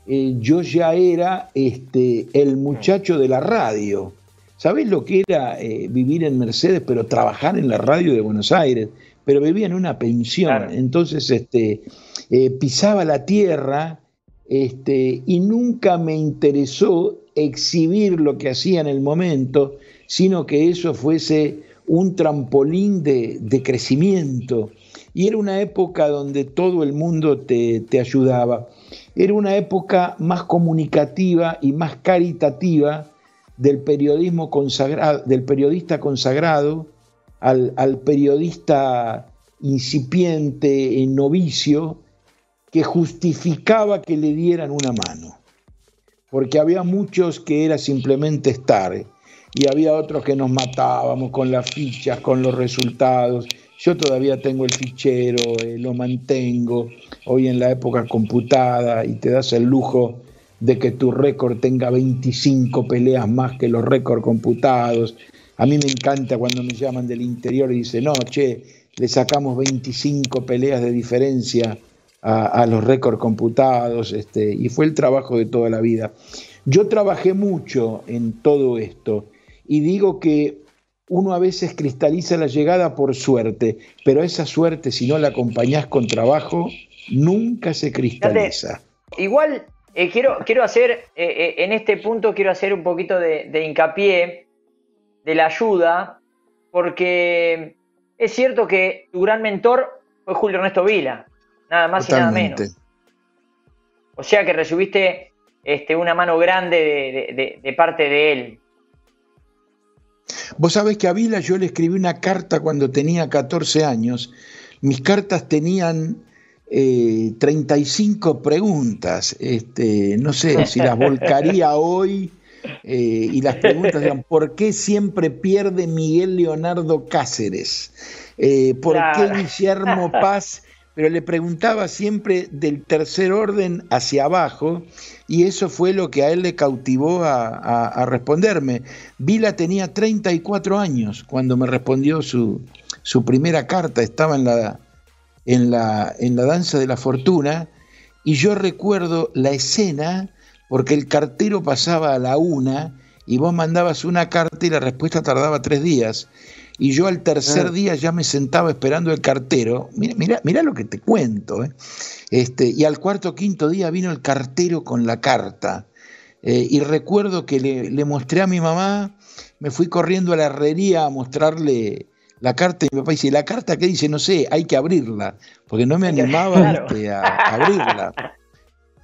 yo ya era el muchacho de la radio. ¿Sabés lo que era vivir en Mercedes, pero trabajar en la radio de Buenos Aires? Pero vivía en una pensión, claro. Entonces pisaba la tierra y nunca me interesó exhibir lo que hacía en el momento, sino que eso fuese un trampolín de crecimiento. Y era una época donde todo el mundo te ayudaba. Era una época más comunicativa y más caritativa del periodismo consagrado, del periodista consagrado al periodista incipiente, novicio, que justificaba que le dieran una mano. Porque había muchos que era simplemente estar, y había otros que nos matábamos con las fichas, con los resultados. Yo todavía tengo el fichero, lo mantengo, hoy en la época computada, y te das el lujo de que tu récord tenga 25 peleas más que los récords computados. A mí me encanta cuando me llaman del interior y dicen, no, che, le sacamos 25 peleas de diferencia a los récords computados, y fue el trabajo de toda la vida. Yo trabajé mucho en todo esto, y digo que uno a veces cristaliza la llegada por suerte, pero esa suerte, si no la acompañás con trabajo, nunca se cristaliza. Igual, quiero hacer, en este punto quiero hacer un poquito de hincapié de la ayuda, porque es cierto que tu gran mentor fue Julio Ernesto Vila, nada más Totalmente. Y nada menos. O sea que recibiste una mano grande de parte de él. Vos sabés que a Vila yo le escribí una carta cuando tenía 14 años. Mis cartas tenían 35 preguntas. No sé si las volcaría hoy. Y las preguntas eran: ¿por qué siempre pierde Miguel Leonardo Cáceres? ¿Por qué Guillermo Paz? Pero le preguntaba siempre del tercer orden hacia abajo, y eso fue lo que a él le cautivó a responderme. Vila tenía 34 años cuando me respondió su primera carta. Estaba en la danza de la fortuna, y yo recuerdo la escena porque el cartero pasaba a la 1 y vos mandabas una carta y la respuesta tardaba 3 días. Y yo al tercer día ya me sentaba esperando el cartero. Mirá lo que te cuento. Y al cuarto o quinto día vino el cartero con la carta. Y recuerdo que le mostré a mi mamá, me fui corriendo a la herrería a mostrarle la carta, y mi papá dice: ¿la carta qué dice? No sé, hay que abrirla. Porque no me animaba a abrirla.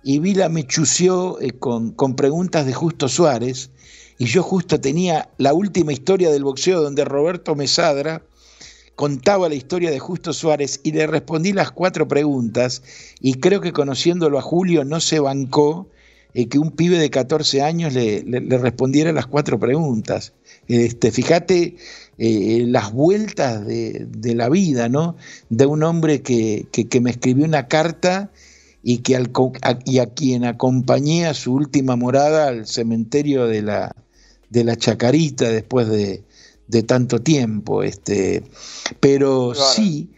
Y Vila me chuseó con preguntas de Justo Suárez, y yo justo tenía la última historia del boxeo donde Roberto Mesadra contaba la historia de Justo Suárez, y le respondí las 4 preguntas, y creo que conociéndolo a Julio no se bancó que un pibe de 14 años le respondiera las 4 preguntas. Fíjate las vueltas de la vida, ¿no? De un hombre que me escribió una carta y a quien acompañé a su última morada al cementerio de la Chacarita después de tanto tiempo. Pero claro, sí,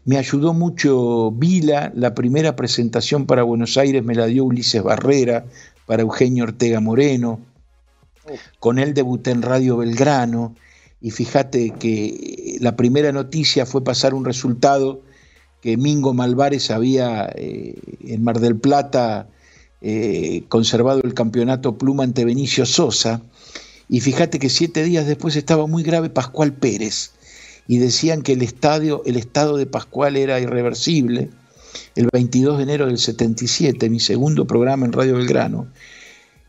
me ayudó mucho Vila. La primera presentación para Buenos Aires me la dio Ulises Barrera para Eugenio Ortega Moreno. Con él debuté en Radio Belgrano, y fíjate que la primera noticia fue pasar un resultado que Mingo Malvares había en Mar del Plata conservado el campeonato pluma ante Benicio Sosa, y fíjate que 7 días después estaba muy grave Pascual Pérez, y decían que el estado de Pascual era irreversible. El 22 de enero del 77, mi segundo programa en Radio Belgrano,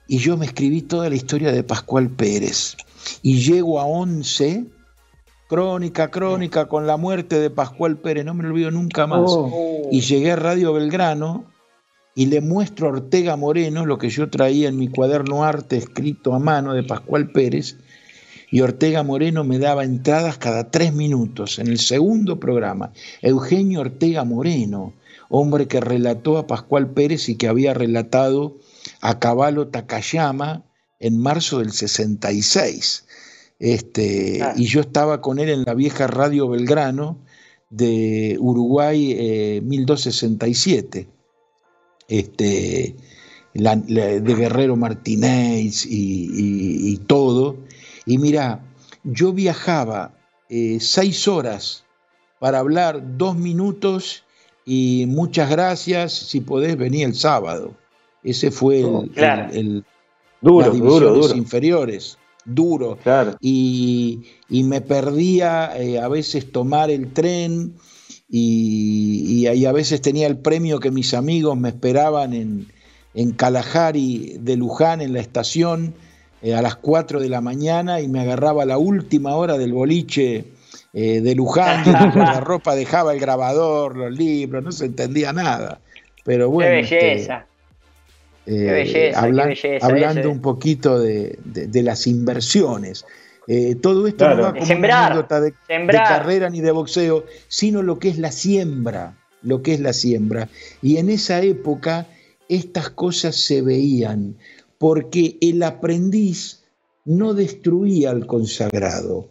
y yo me escribí toda la historia de Pascual Pérez, y llego a 11, crónica con la muerte de Pascual Pérez, no me lo olvido nunca más. Y llegué a Radio Belgrano y le muestro a Ortega Moreno lo que yo traía en mi cuaderno arte escrito a mano de Pascual Pérez, y Ortega Moreno me daba entradas cada 3 minutos en el segundo programa. Eugenio Ortega Moreno, hombre que relató a Pascual Pérez y que había relatado a Cavallo Takayama en marzo del 66. Y yo estaba con él en la vieja Radio Belgrano de Uruguay 1267, de Guerrero Martínez y todo. Y mira, yo viajaba 6 horas para hablar 2 minutos y muchas gracias, si podés venir el sábado. Ese fue las divisiones inferiores. Duro, claro. Y me perdía a veces tomar el tren y a veces tenía el premio que mis amigos me esperaban en Kalahari de Luján, en la estación, a las 4 de la mañana, y me agarraba la última hora del boliche de Luján, y con la ropa dejaba el grabador, los libros, no se entendía nada. Pero bueno, ¡qué belleza! Qué belleza, hablando un poquito de las inversiones. Todo esto no va como una anécdota de carrera ni de boxeo, sino lo que es la siembra, Y en esa época estas cosas se veían, porque el aprendiz no destruía al consagrado.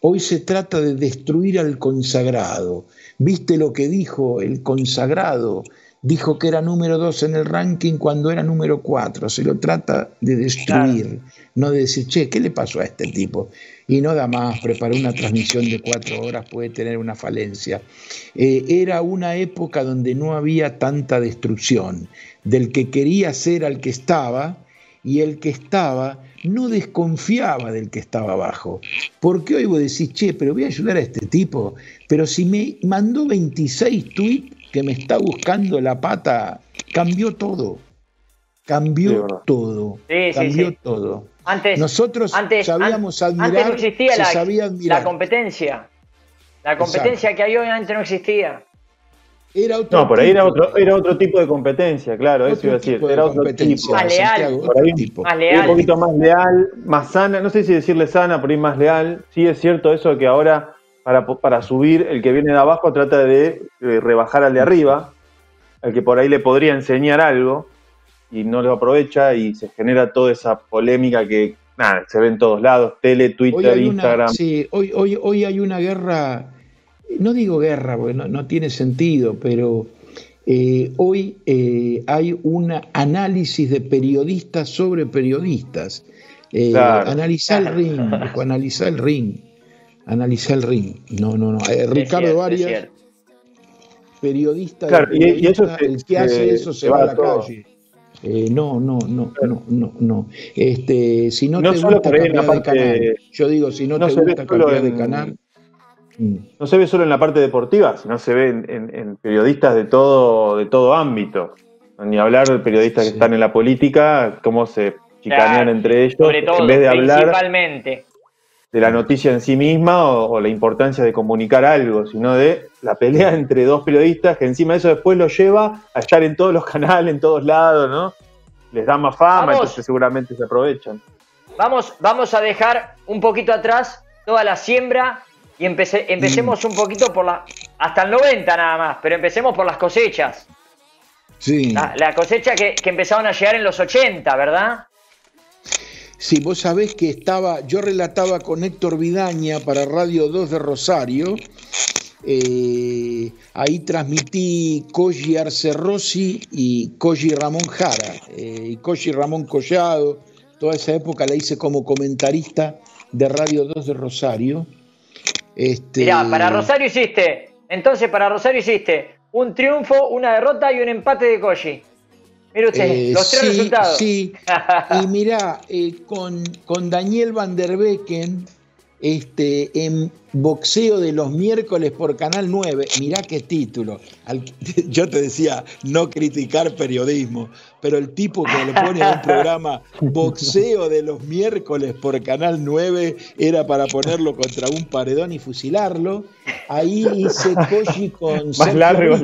Hoy se trata de destruir al consagrado. ¿Viste lo que dijo el consagrado? Dijo que era número 2 en el ranking cuando era número 4. Se lo trata de destruir, no de decir, che, ¿qué le pasó a este tipo? Y no da más, preparó una transmisión de 4 horas, puede tener una falencia. Era una época donde no había tanta destrucción, del que quería ser al que estaba, y el que estaba no desconfiaba del que estaba abajo. Porque hoy vos decís, che, pero voy a ayudar a este tipo, pero si me mandó 26 tweets que me está buscando la pata, cambió todo. Cambió todo. Nosotros sabíamos admirar, antes no existía sabía admirar. La competencia. La competencia que hay hoy antes no existía. Era otro tipo de competencia, claro, eso iba a decir. Era otro tipo. Más leal. Un poquito más leal, más sana, no sé si decirle sana, pero más leal. Sí es cierto eso que ahora para subir, el que viene de abajo trata de rebajar al de arriba, al que por ahí le podría enseñar algo, y no lo aprovecha, y se genera toda esa polémica que se ve en todos lados, tele, Twitter, Instagram. Hoy hay una guerra, no digo guerra porque no tiene sentido, pero hoy hay un análisis de periodistas sobre periodistas. Analizar el ring. Analizar el ring. No. Ricardo Arias, periodista, y eso el que hace eso se va a la calle. No. Si no te gusta cambiar de canal. Yo digo, si no te gusta cambiar de canal. No se ve solo en la parte deportiva, sino se ve en periodistas de todo ámbito. Ni hablar de periodistas que están en la política, cómo se chicanean entre ellos, sobre todo, en vez de hablar principalmente de la noticia en sí misma o la importancia de comunicar algo, sino de la pelea entre dos periodistas, que encima de eso después lo lleva a estar en todos los canales, en todos lados, ¿no? Les da más fama, entonces seguramente se aprovechan. Vamos a dejar un poquito atrás toda la siembra y empecemos un poquito hasta el 90 nada más, pero empecemos por las cosechas. Sí. La cosecha que empezaron a llegar en los 80, ¿verdad? Sí, vos sabés que yo relataba con Héctor Vidaña para Radio 2 de Rosario. Ahí transmití Koji Arce Rossi y Koji Ramón Jara, y Koji Ramón Collado. Toda esa época la hice como comentarista de Radio 2 de Rosario. Mirá, para Rosario hiciste un triunfo, una derrota y un empate de Koji. Mire usted, los 3 resultados. Sí, y mirá, con Daniel Van der Beeken, en boxeo de los miércoles por Canal 9, mirá qué título. Yo te decía, no criticar periodismo, pero el tipo que le pone a un programa boxeo de los miércoles por Canal 9 era para ponerlo contra un paredón y fusilarlo. Ahí hice Koji con más largo.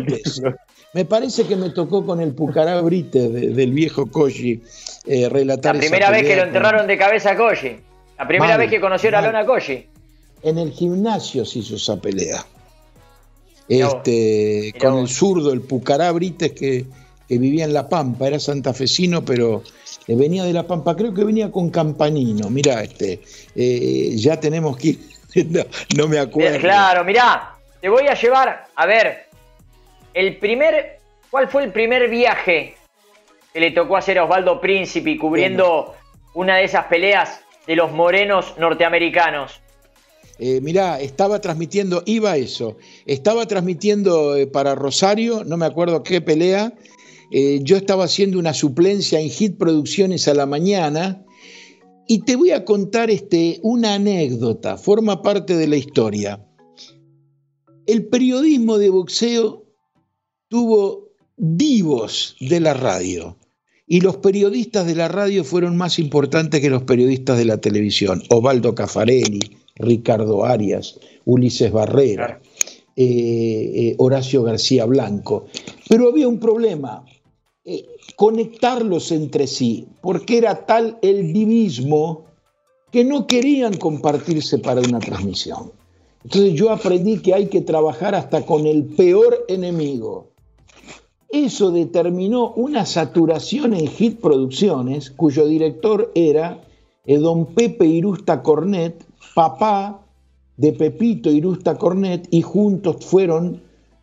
Me parece que me tocó con el Pucará Brites del viejo Koji relatar. La primera vez que lo enterraron de cabeza a Koji. La primera vez que conoció a Lona Koji. En el gimnasio se hizo esa pelea. con el zurdo, el Pucará Brites, que vivía en La Pampa, era santafesino, pero venía de La Pampa, creo que venía con Campanino. Mirá, ya tenemos que ir, no me acuerdo. Claro, mirá, te voy a llevar, a ver, ¿cuál fue el primer viaje que le tocó hacer a Osvaldo Príncipe cubriendo una de esas peleas de los morenos norteamericanos? Mirá, estaba transmitiendo para Rosario, no me acuerdo qué pelea. Yo estaba haciendo una suplencia en Hit Producciones a la mañana y te voy a contar una anécdota, forma parte de la historia. El periodismo de boxeo tuvo divos de la radio y los periodistas de la radio fueron más importantes que los periodistas de la televisión. Osvaldo Caffarelli, Ricardo Arias, Ulises Barrera, Horacio García Blanco. Pero había un problema, conectarlos entre sí, porque era tal el divismo que no querían compartirse para una transmisión. Entonces yo aprendí que hay que trabajar hasta con el peor enemigo. Eso determinó una saturación en Hit Producciones, cuyo director era don Pepe Irusta Cornet, papá de Pepito Irusta Cornet, y juntos fueron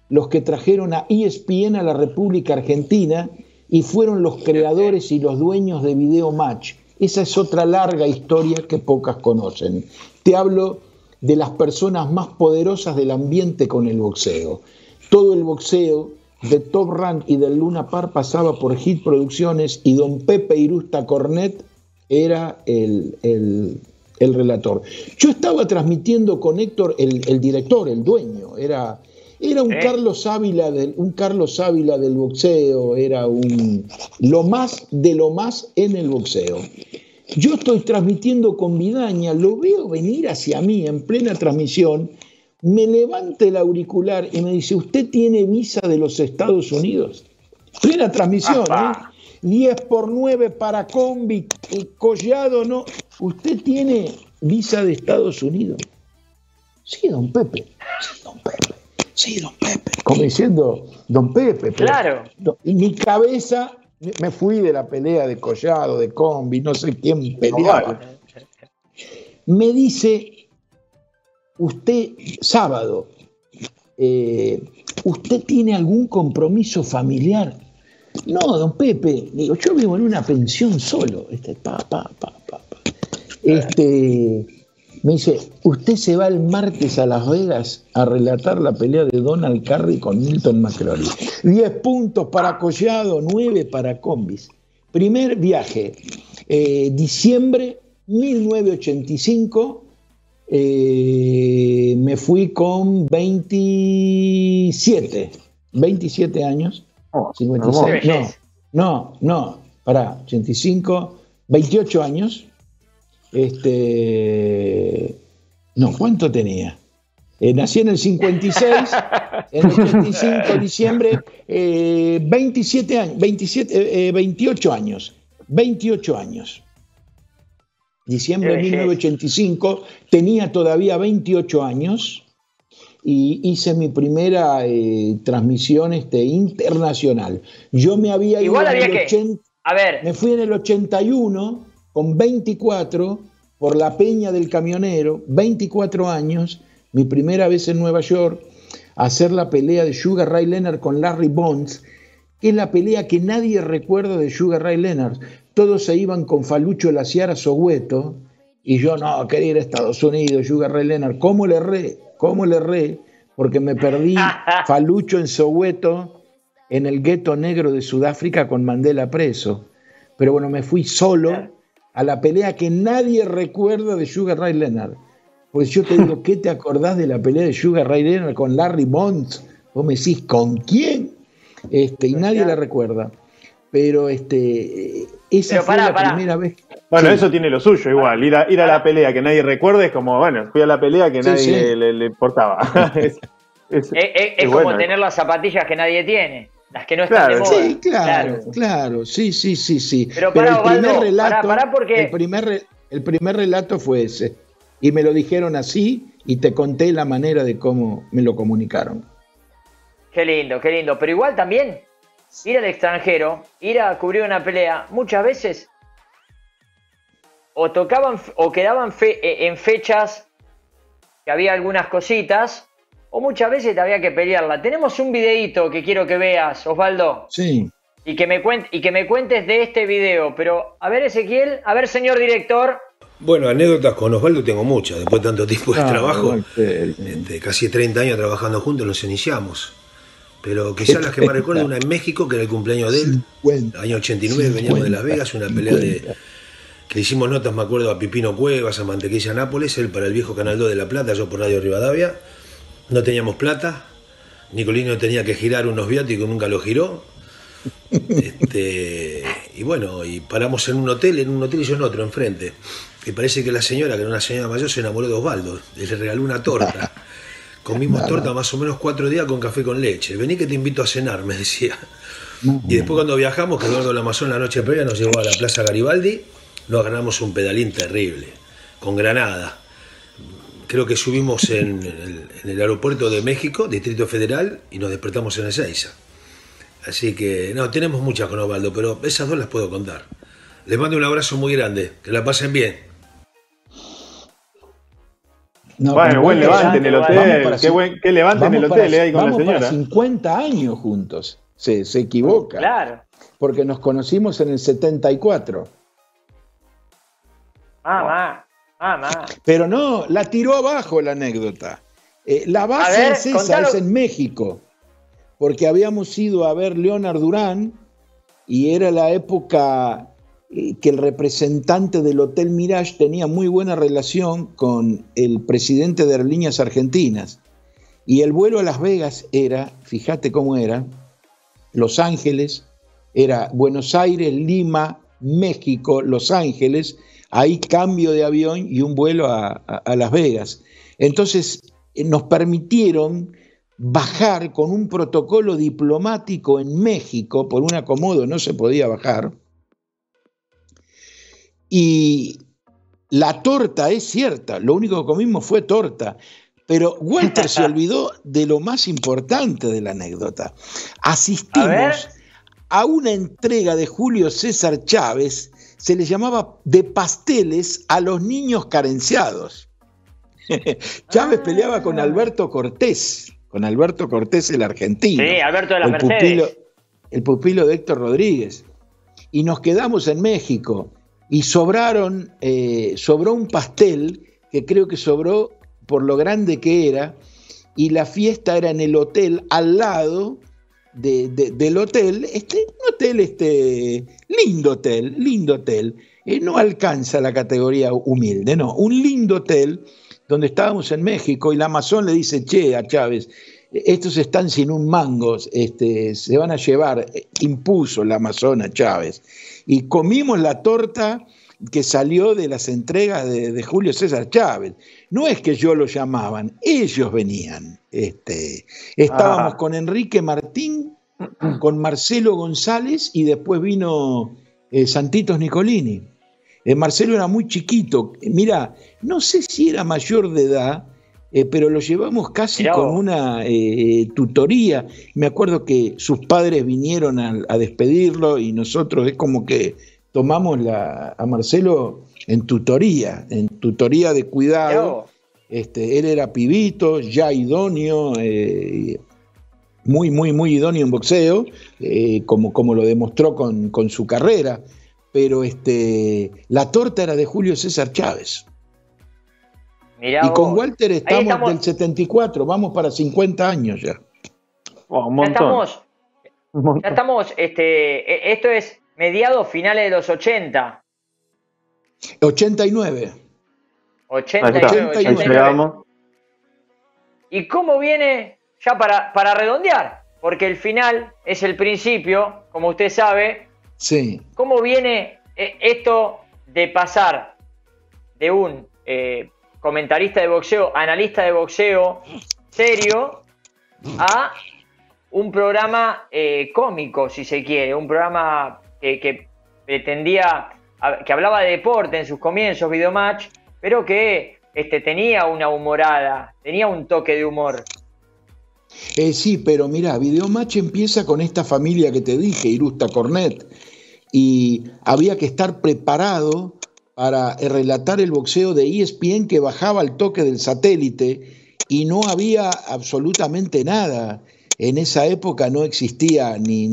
los que trajeron a ESPN a la República Argentina y fueron los creadores y los dueños de Video Match. Esa es otra larga historia que pocas conocen. Te hablo de las personas más poderosas del ambiente con el boxeo. Todo el boxeo de Top Rank y del Luna Park pasaba por Hit Producciones y don Pepe Irusta Cornet era el relator. Yo estaba transmitiendo con Héctor, el director, el dueño, era un Carlos Ávila del boxeo, era lo más de lo más en el boxeo. Yo estoy transmitiendo con Vidaña, lo veo venir hacia mí en plena transmisión, me levanta el auricular y me dice: ¿usted tiene visa de los Estados Unidos? Plena transmisión, 10x9 para combi, Collado, ¿no? ¿Usted tiene visa de Estados Unidos? Sí, don Pepe. Sí, don Pepe. Como diciendo, don Pepe. Claro. Y mi cabeza, me fui de la pelea de Collado, de combi, no sé quién peleaba. Me dice: usted, sábado, ¿usted tiene algún compromiso familiar? No, don Pepe, digo, yo vivo en una pensión solo. Me dice: ¿usted se va el martes a Las Vegas a relatar la pelea de Donald Curry con Milton McCrory? 10 puntos para Collado, 9 para Combis. Primer viaje, diciembre 1985, me fui con 27 años. 56, pará, 85, 28 años. ¿Cuánto tenía? Nací en el 56, en el 85, diciembre, 28 años. Diciembre de 1985, tenía todavía 28 años y hice mi primera transmisión internacional. Yo me había ido me fui en el 81 con 24 por la Peña del Camionero, 24 años, mi primera vez en Nueva York, a hacer la pelea de Sugar Ray Leonard con Larry Bonds, que es la pelea que nadie recuerda de Sugar Ray Leonard. Todos se iban con Falucho Laciara Soweto, y yo no, quería ir a Estados Unidos, Sugar Ray Leonard. ¿Cómo le erré? Porque me perdí Falucho en Soweto, en el gueto negro de Sudáfrica con Mandela preso. Pero bueno, me fui solo a la pelea que nadie recuerda de Sugar Ray Leonard. Pues yo te digo, ¿qué te acordás de la pelea de Sugar Ray Leonard con Larry Bonds? Vos me decís, ¿con quién? Y nadie la recuerda. Pero esa fue la primera vez. Bueno, eso tiene lo suyo igual. Ir a la pelea que nadie recuerda es como, bueno, fui a la pelea que nadie le importaba. es como bueno, tener las zapatillas que nadie tiene. Las que no están de moda. Sí, claro. Sí. Pero el primer relato, porque el primer relato fue ese. Y me lo dijeron así y te conté la manera de cómo me lo comunicaron. Qué lindo, qué lindo. Pero igual también, ir al extranjero, ir a cubrir una pelea, muchas veces o tocaban o quedaban en fechas que había algunas cositas, o muchas veces te había que pelearla. Tenemos un videíto que quiero que veas, Osvaldo. Sí. Y que me cuentes de este video. Pero, a ver, Ezequiel, a ver, señor director. Bueno, anécdotas con Osvaldo tengo muchas. Después de tanto tiempo de trabajo, casi 30 años trabajando juntos, nos iniciamos. Pero quizás las que más recuerdo, una en México, que era el cumpleaños de él, año 89, veníamos de Las Vegas, una pelea que le hicimos notas, me acuerdo, a Pipino Cuevas, a Mantequilla Nápoles, él para el viejo Canal 2 de La Plata, yo por Radio Rivadavia. No teníamos plata, Nicolino tenía que girar unos viáticos, nunca lo giró. Y bueno, y paramos en un hotel y yo en otro, enfrente. Y parece que la señora, que era una señora mayor, se enamoró de Osvaldo, le regaló una torta. Comimos torta más o menos 4 días con café con leche. Vení que te invito a cenar, me decía. Y después cuando viajamos, que Eduardo Lamazón la noche previa nos llevó a la Plaza Garibaldi, nos ganamos un pedalín terrible, con Granada. Creo que subimos en el aeropuerto de México, Distrito Federal, y nos despertamos en Ezeiza. Así que, no, tenemos muchas con Osvaldo, pero esas dos las puedo contar. Les mando un abrazo muy grande, que la pasen bien. No, bueno, buen levante en el hotel, qué levante en el hotel ahí con la señora. Vamos para 50 años juntos, se equivoca. Claro. Porque nos conocimos en el 74. Pero no, la tiró abajo la anécdota. La base es esa, es en México. Porque habíamos ido a ver Leonard Durán y era la época que el representante del Hotel Mirage tenía muy buena relación con el presidente de Aerolíneas Argentinas. Y el vuelo a Las Vegas era, fíjate cómo era, Los Ángeles, era Buenos Aires, Lima, México, Los Ángeles, ahí cambio de avión y un vuelo a Las Vegas. Entonces nos permitieron bajar con un protocolo diplomático en México, por un acomodo no se podía bajar, y la torta es cierta, lo único que comimos fue torta, pero Walter se olvidó de lo más importante de la anécdota. Asistimos a una entrega de Julio César Chávez, se le llamaba de pasteles a los niños carenciados. Chávez peleaba con Alberto Cortés el argentino. Sí, Alberto de la Mercedes. El pupilo de Héctor Rodríguez. Y nos quedamos en México y sobró un pastel que creo que sobró por lo grande que era, y la fiesta era en el hotel al lado del hotel, lindo hotel, no alcanza la categoría humilde, no, un lindo hotel donde estábamos en México, y la Amazon le dice, che, a Chávez, estos están sin un mango, se van a llevar, impuso la Amazon a Chávez, y comimos la torta que salió de las entregas de Julio César Chávez. No es que yo lo llamaban, ellos venían. Estábamos con Enrique Martín, con Marcelo González, y después vino Santitos Nicolini. Marcelo era muy chiquito, mira, no sé si era mayor de edad, pero lo llevamos casi con una tutoría. Me acuerdo que sus padres vinieron a despedirlo, y nosotros es como que tomamos a Marcelo en tutoría de cuidado. Él era pibito, ya idóneo, muy idóneo en boxeo, como lo demostró con su carrera. Pero la torta era de Julio César Chávez. Mirá y con vos. Walter estamos del 74, vamos para 50 años ya. Ya estamos, esto es mediados finales de los 80. 89. 89. ¿Y cómo viene, ya para redondear? Porque el final es el principio, como usted sabe. Sí. ¿Cómo viene esto de pasar de un comentarista de boxeo, analista de boxeo serio, a un programa cómico, si se quiere, un programa que pretendía, que hablaba de deporte en sus comienzos, Videomatch, pero que tenía una humorada, tenía un toque de humor? Sí, pero mirá, Videomatch empieza con esta familia que te dije, Irusta Cornet, y había que estar preparado para relatar el boxeo de ESPN que bajaba al toque del satélite y no había absolutamente nada. En esa época no existía ni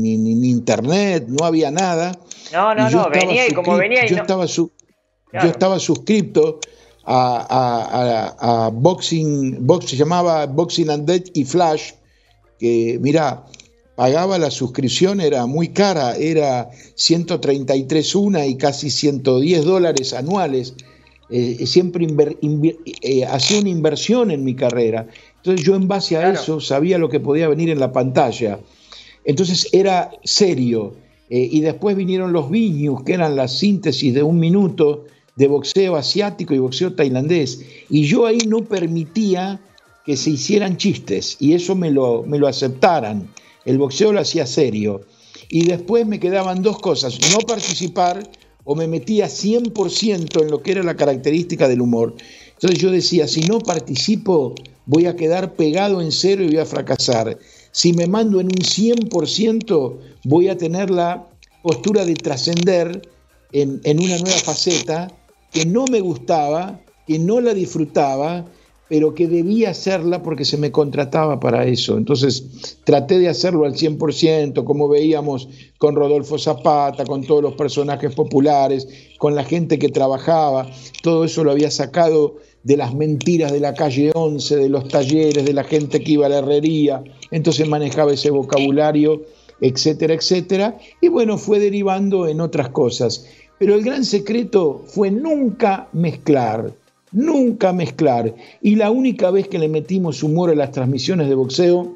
internet, no había nada. No, venía y como venía y yo estaba suscripto a se llamaba Boxing and Death y Flash, que mirá, pagaba la suscripción, era muy cara, era 133 una y casi $110 anuales. Siempre hacía una inversión en mi carrera. Entonces yo en base a eso sabía lo que podía venir en la pantalla. Entonces era serio. Y después vinieron los Viñus, que eran la síntesis de un minuto de boxeo asiático y boxeo tailandés. Y yo ahí no permitía que se hicieran chistes y eso me lo aceptaran. El boxeo lo hacía serio. Y después me quedaban dos cosas: no participar o me metía 100% en lo que era la característica del humor. Entonces yo decía, si no participo voy a quedar pegado en cero y voy a fracasar. Si me mando en un 100% voy a tener la postura de trascender en una nueva faceta que no me gustaba, que no la disfrutaba, pero que debía hacerla porque se me contrataba para eso. Entonces traté de hacerlo al 100%, como veíamos con Rodolfo Zapata, con todos los personajes populares, con la gente que trabajaba. Todo eso lo había sacado de las mentiras de la calle 11, de los talleres, de la gente que iba a la herrería. Entonces manejaba ese vocabulario, etcétera, etcétera. Y bueno, fue derivando en otras cosas. Pero el gran secreto fue nunca mezclar. Y la única vez que le metimos humor a las transmisiones de boxeo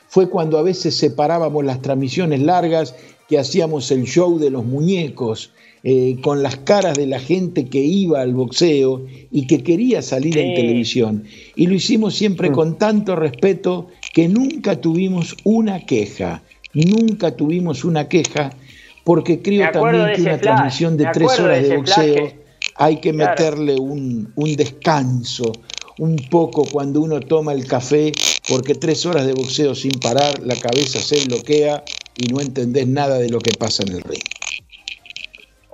fue cuando a veces separábamos las transmisiones largas, que hacíamos el show de los muñecos, con las caras de la gente que iba al boxeo y que quería salir en televisión. Y lo hicimos siempre con tanto respeto que nunca tuvimos una queja, porque creo también que una transmisión de 3 horas de boxeo hay que meterle un descanso, un poco cuando uno toma el café, porque 3 horas de boxeo sin parar, la cabeza se bloquea y no entendés nada de lo que pasa en el ring.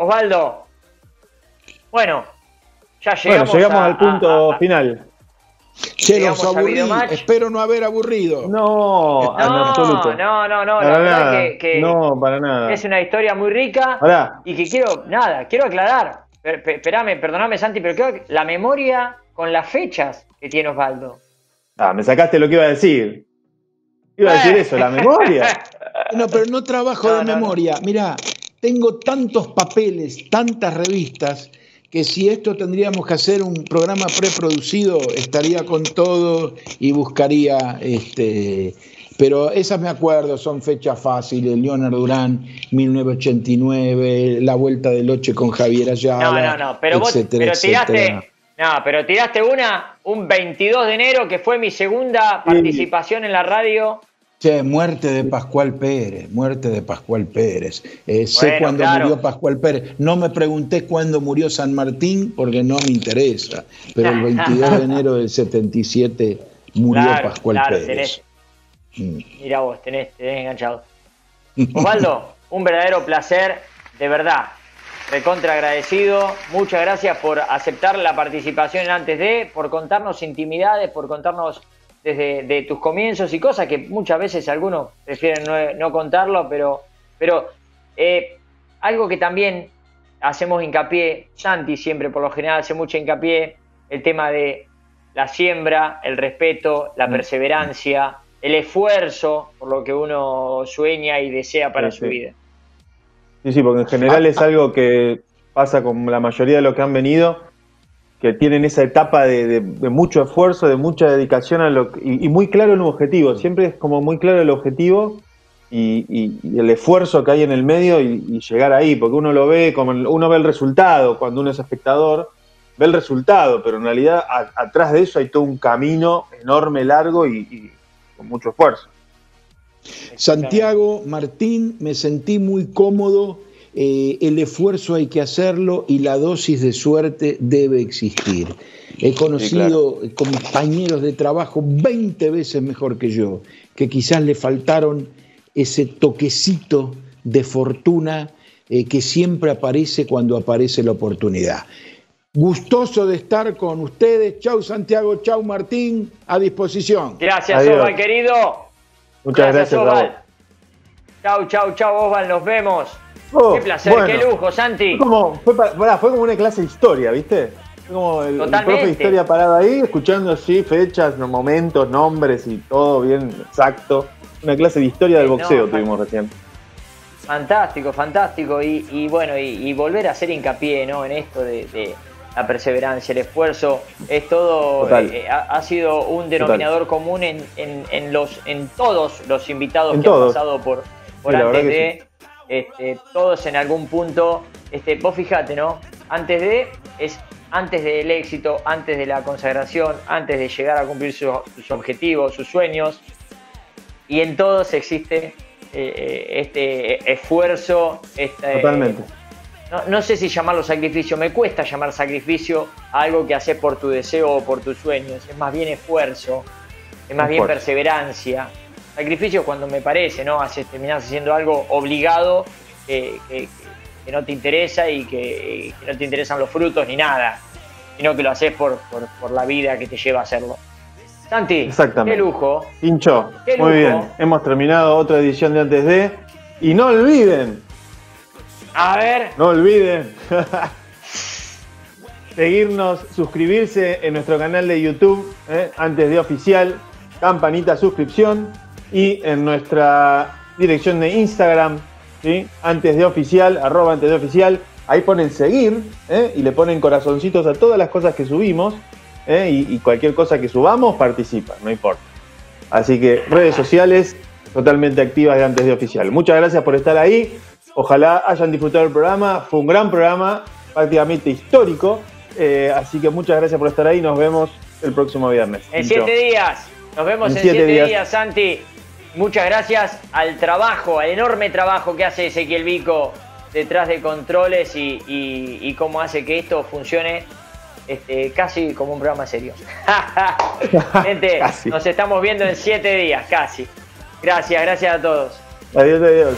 Osvaldo, bueno, ya llegamos, al punto final. Che, los aburrí, espero no haber aburrido. No, en absoluto. No, la verdad que no, para nada. Es una historia muy rica y que quiero aclarar. Perdóname Santi, pero creo que la memoria con las fechas que tiene Osvaldo. Me sacaste lo que iba a decir. Iba a decir eso, la memoria. No, pero no trabajo de memoria. Mirá, tengo tantos papeles, tantas revistas, que si esto tendríamos que hacer un programa preproducido, estaría con todo y buscaría pero esas me acuerdo, son fechas fáciles: Leonard Durán, 1989, la vuelta del Oche con Javier Ayala, pero etcétera, pero tiraste un 22 de enero, que fue mi segunda participación en la radio. Che, muerte de Pascual Pérez. Sé cuándo murió Pascual Pérez. No me pregunté cuándo murió San Martín porque no me interesa, pero el 22 de enero del 77 murió Pascual Pérez. Mira vos, tenés enganchado. Osvaldo, un verdadero placer, de verdad, recontra agradecido. Muchas gracias por aceptar la participación en Antes de, por contarnos intimidades, por contarnos desde tus comienzos y cosas que muchas veces algunos prefieren no contarlo, pero algo que también hacemos hincapié, Santi siempre por lo general hace mucho hincapié, el tema de la siembra, el respeto, la perseverancia, el esfuerzo por lo que uno sueña y desea para su vida. Sí, porque en general es algo que pasa con la mayoría de los que han venido, que tienen esa etapa de mucho esfuerzo, de mucha dedicación y muy claro el objetivo. Siempre es como muy claro el objetivo y el esfuerzo que hay en el medio y llegar ahí, porque uno lo ve, como uno ve el resultado, cuando uno es espectador, ve el resultado, pero en realidad atrás de eso hay todo un camino enorme, largo y con mucho esfuerzo. Santiago, Martín, me sentí muy cómodo el esfuerzo hay que hacerlo y la dosis de suerte debe existir. He conocido compañeros de trabajo 20 veces mejor que yo, que quizás le faltaron ese toquecito de fortuna que siempre aparece cuando aparece la oportunidad. Gustoso de estar con ustedes. Chau Santiago, chau Martín, a disposición. Gracias, Osval, querido. Muchas gracias, Osval. Chau, Osval, nos vemos. Qué placer, qué lujo, Santi. Fue como una clase de historia, ¿viste? Fue como el profe de historia parado ahí, escuchando así fechas, momentos, nombres y todo bien exacto. Una clase de historia del boxeo tuvimos recién. Fantástico. Y bueno, y volver a hacer hincapié, ¿no? En esto de la perseverancia, el esfuerzo, es todo, ha sido un denominador común en todos los invitados que han pasado por antes de, todos en algún punto, vos fijate, ¿no? Antes del éxito, antes de la consagración, antes de llegar a cumplir sus objetivos, sus sueños, y en todos existe este esfuerzo, Totalmente. No sé si llamarlo sacrificio, me cuesta llamar sacrificio a algo que haces por tu deseo o por tus sueños, es más bien esfuerzo, es más bien perseverancia. Sacrificio cuando me parece, ¿no? Terminás haciendo algo obligado que no te interesa y que no te interesan los frutos ni nada, sino que lo haces por la vida que te lleva a hacerlo. Santi, qué lujo. Pincho, muy bien. Hemos terminado otra edición de Antes de. Y no olviden. A ver. No olviden. Seguirnos, suscribirse en nuestro canal de YouTube, Antes de Oficial, campanita suscripción, y en nuestra dirección de Instagram, ¿sí? Antes de Oficial, @Antes de Oficial. Ahí ponen seguir, y le ponen corazoncitos a todas las cosas que subimos. Y cualquier cosa que subamos participa, no importa. Así que redes sociales totalmente activas de Antes de Oficial. Muchas gracias por estar ahí. Ojalá hayan disfrutado del programa. Fue un gran programa, prácticamente histórico. Así que muchas gracias por estar ahí. Nos vemos el próximo viernes. En 7 días. Nos vemos en 7 días, Santi. Muchas gracias al trabajo, al enorme trabajo que hace Ezequiel Vico detrás de controles y cómo hace que esto funcione casi como un programa serio. Gente, nos estamos viendo en 7 días, casi. Gracias a todos. Adiós.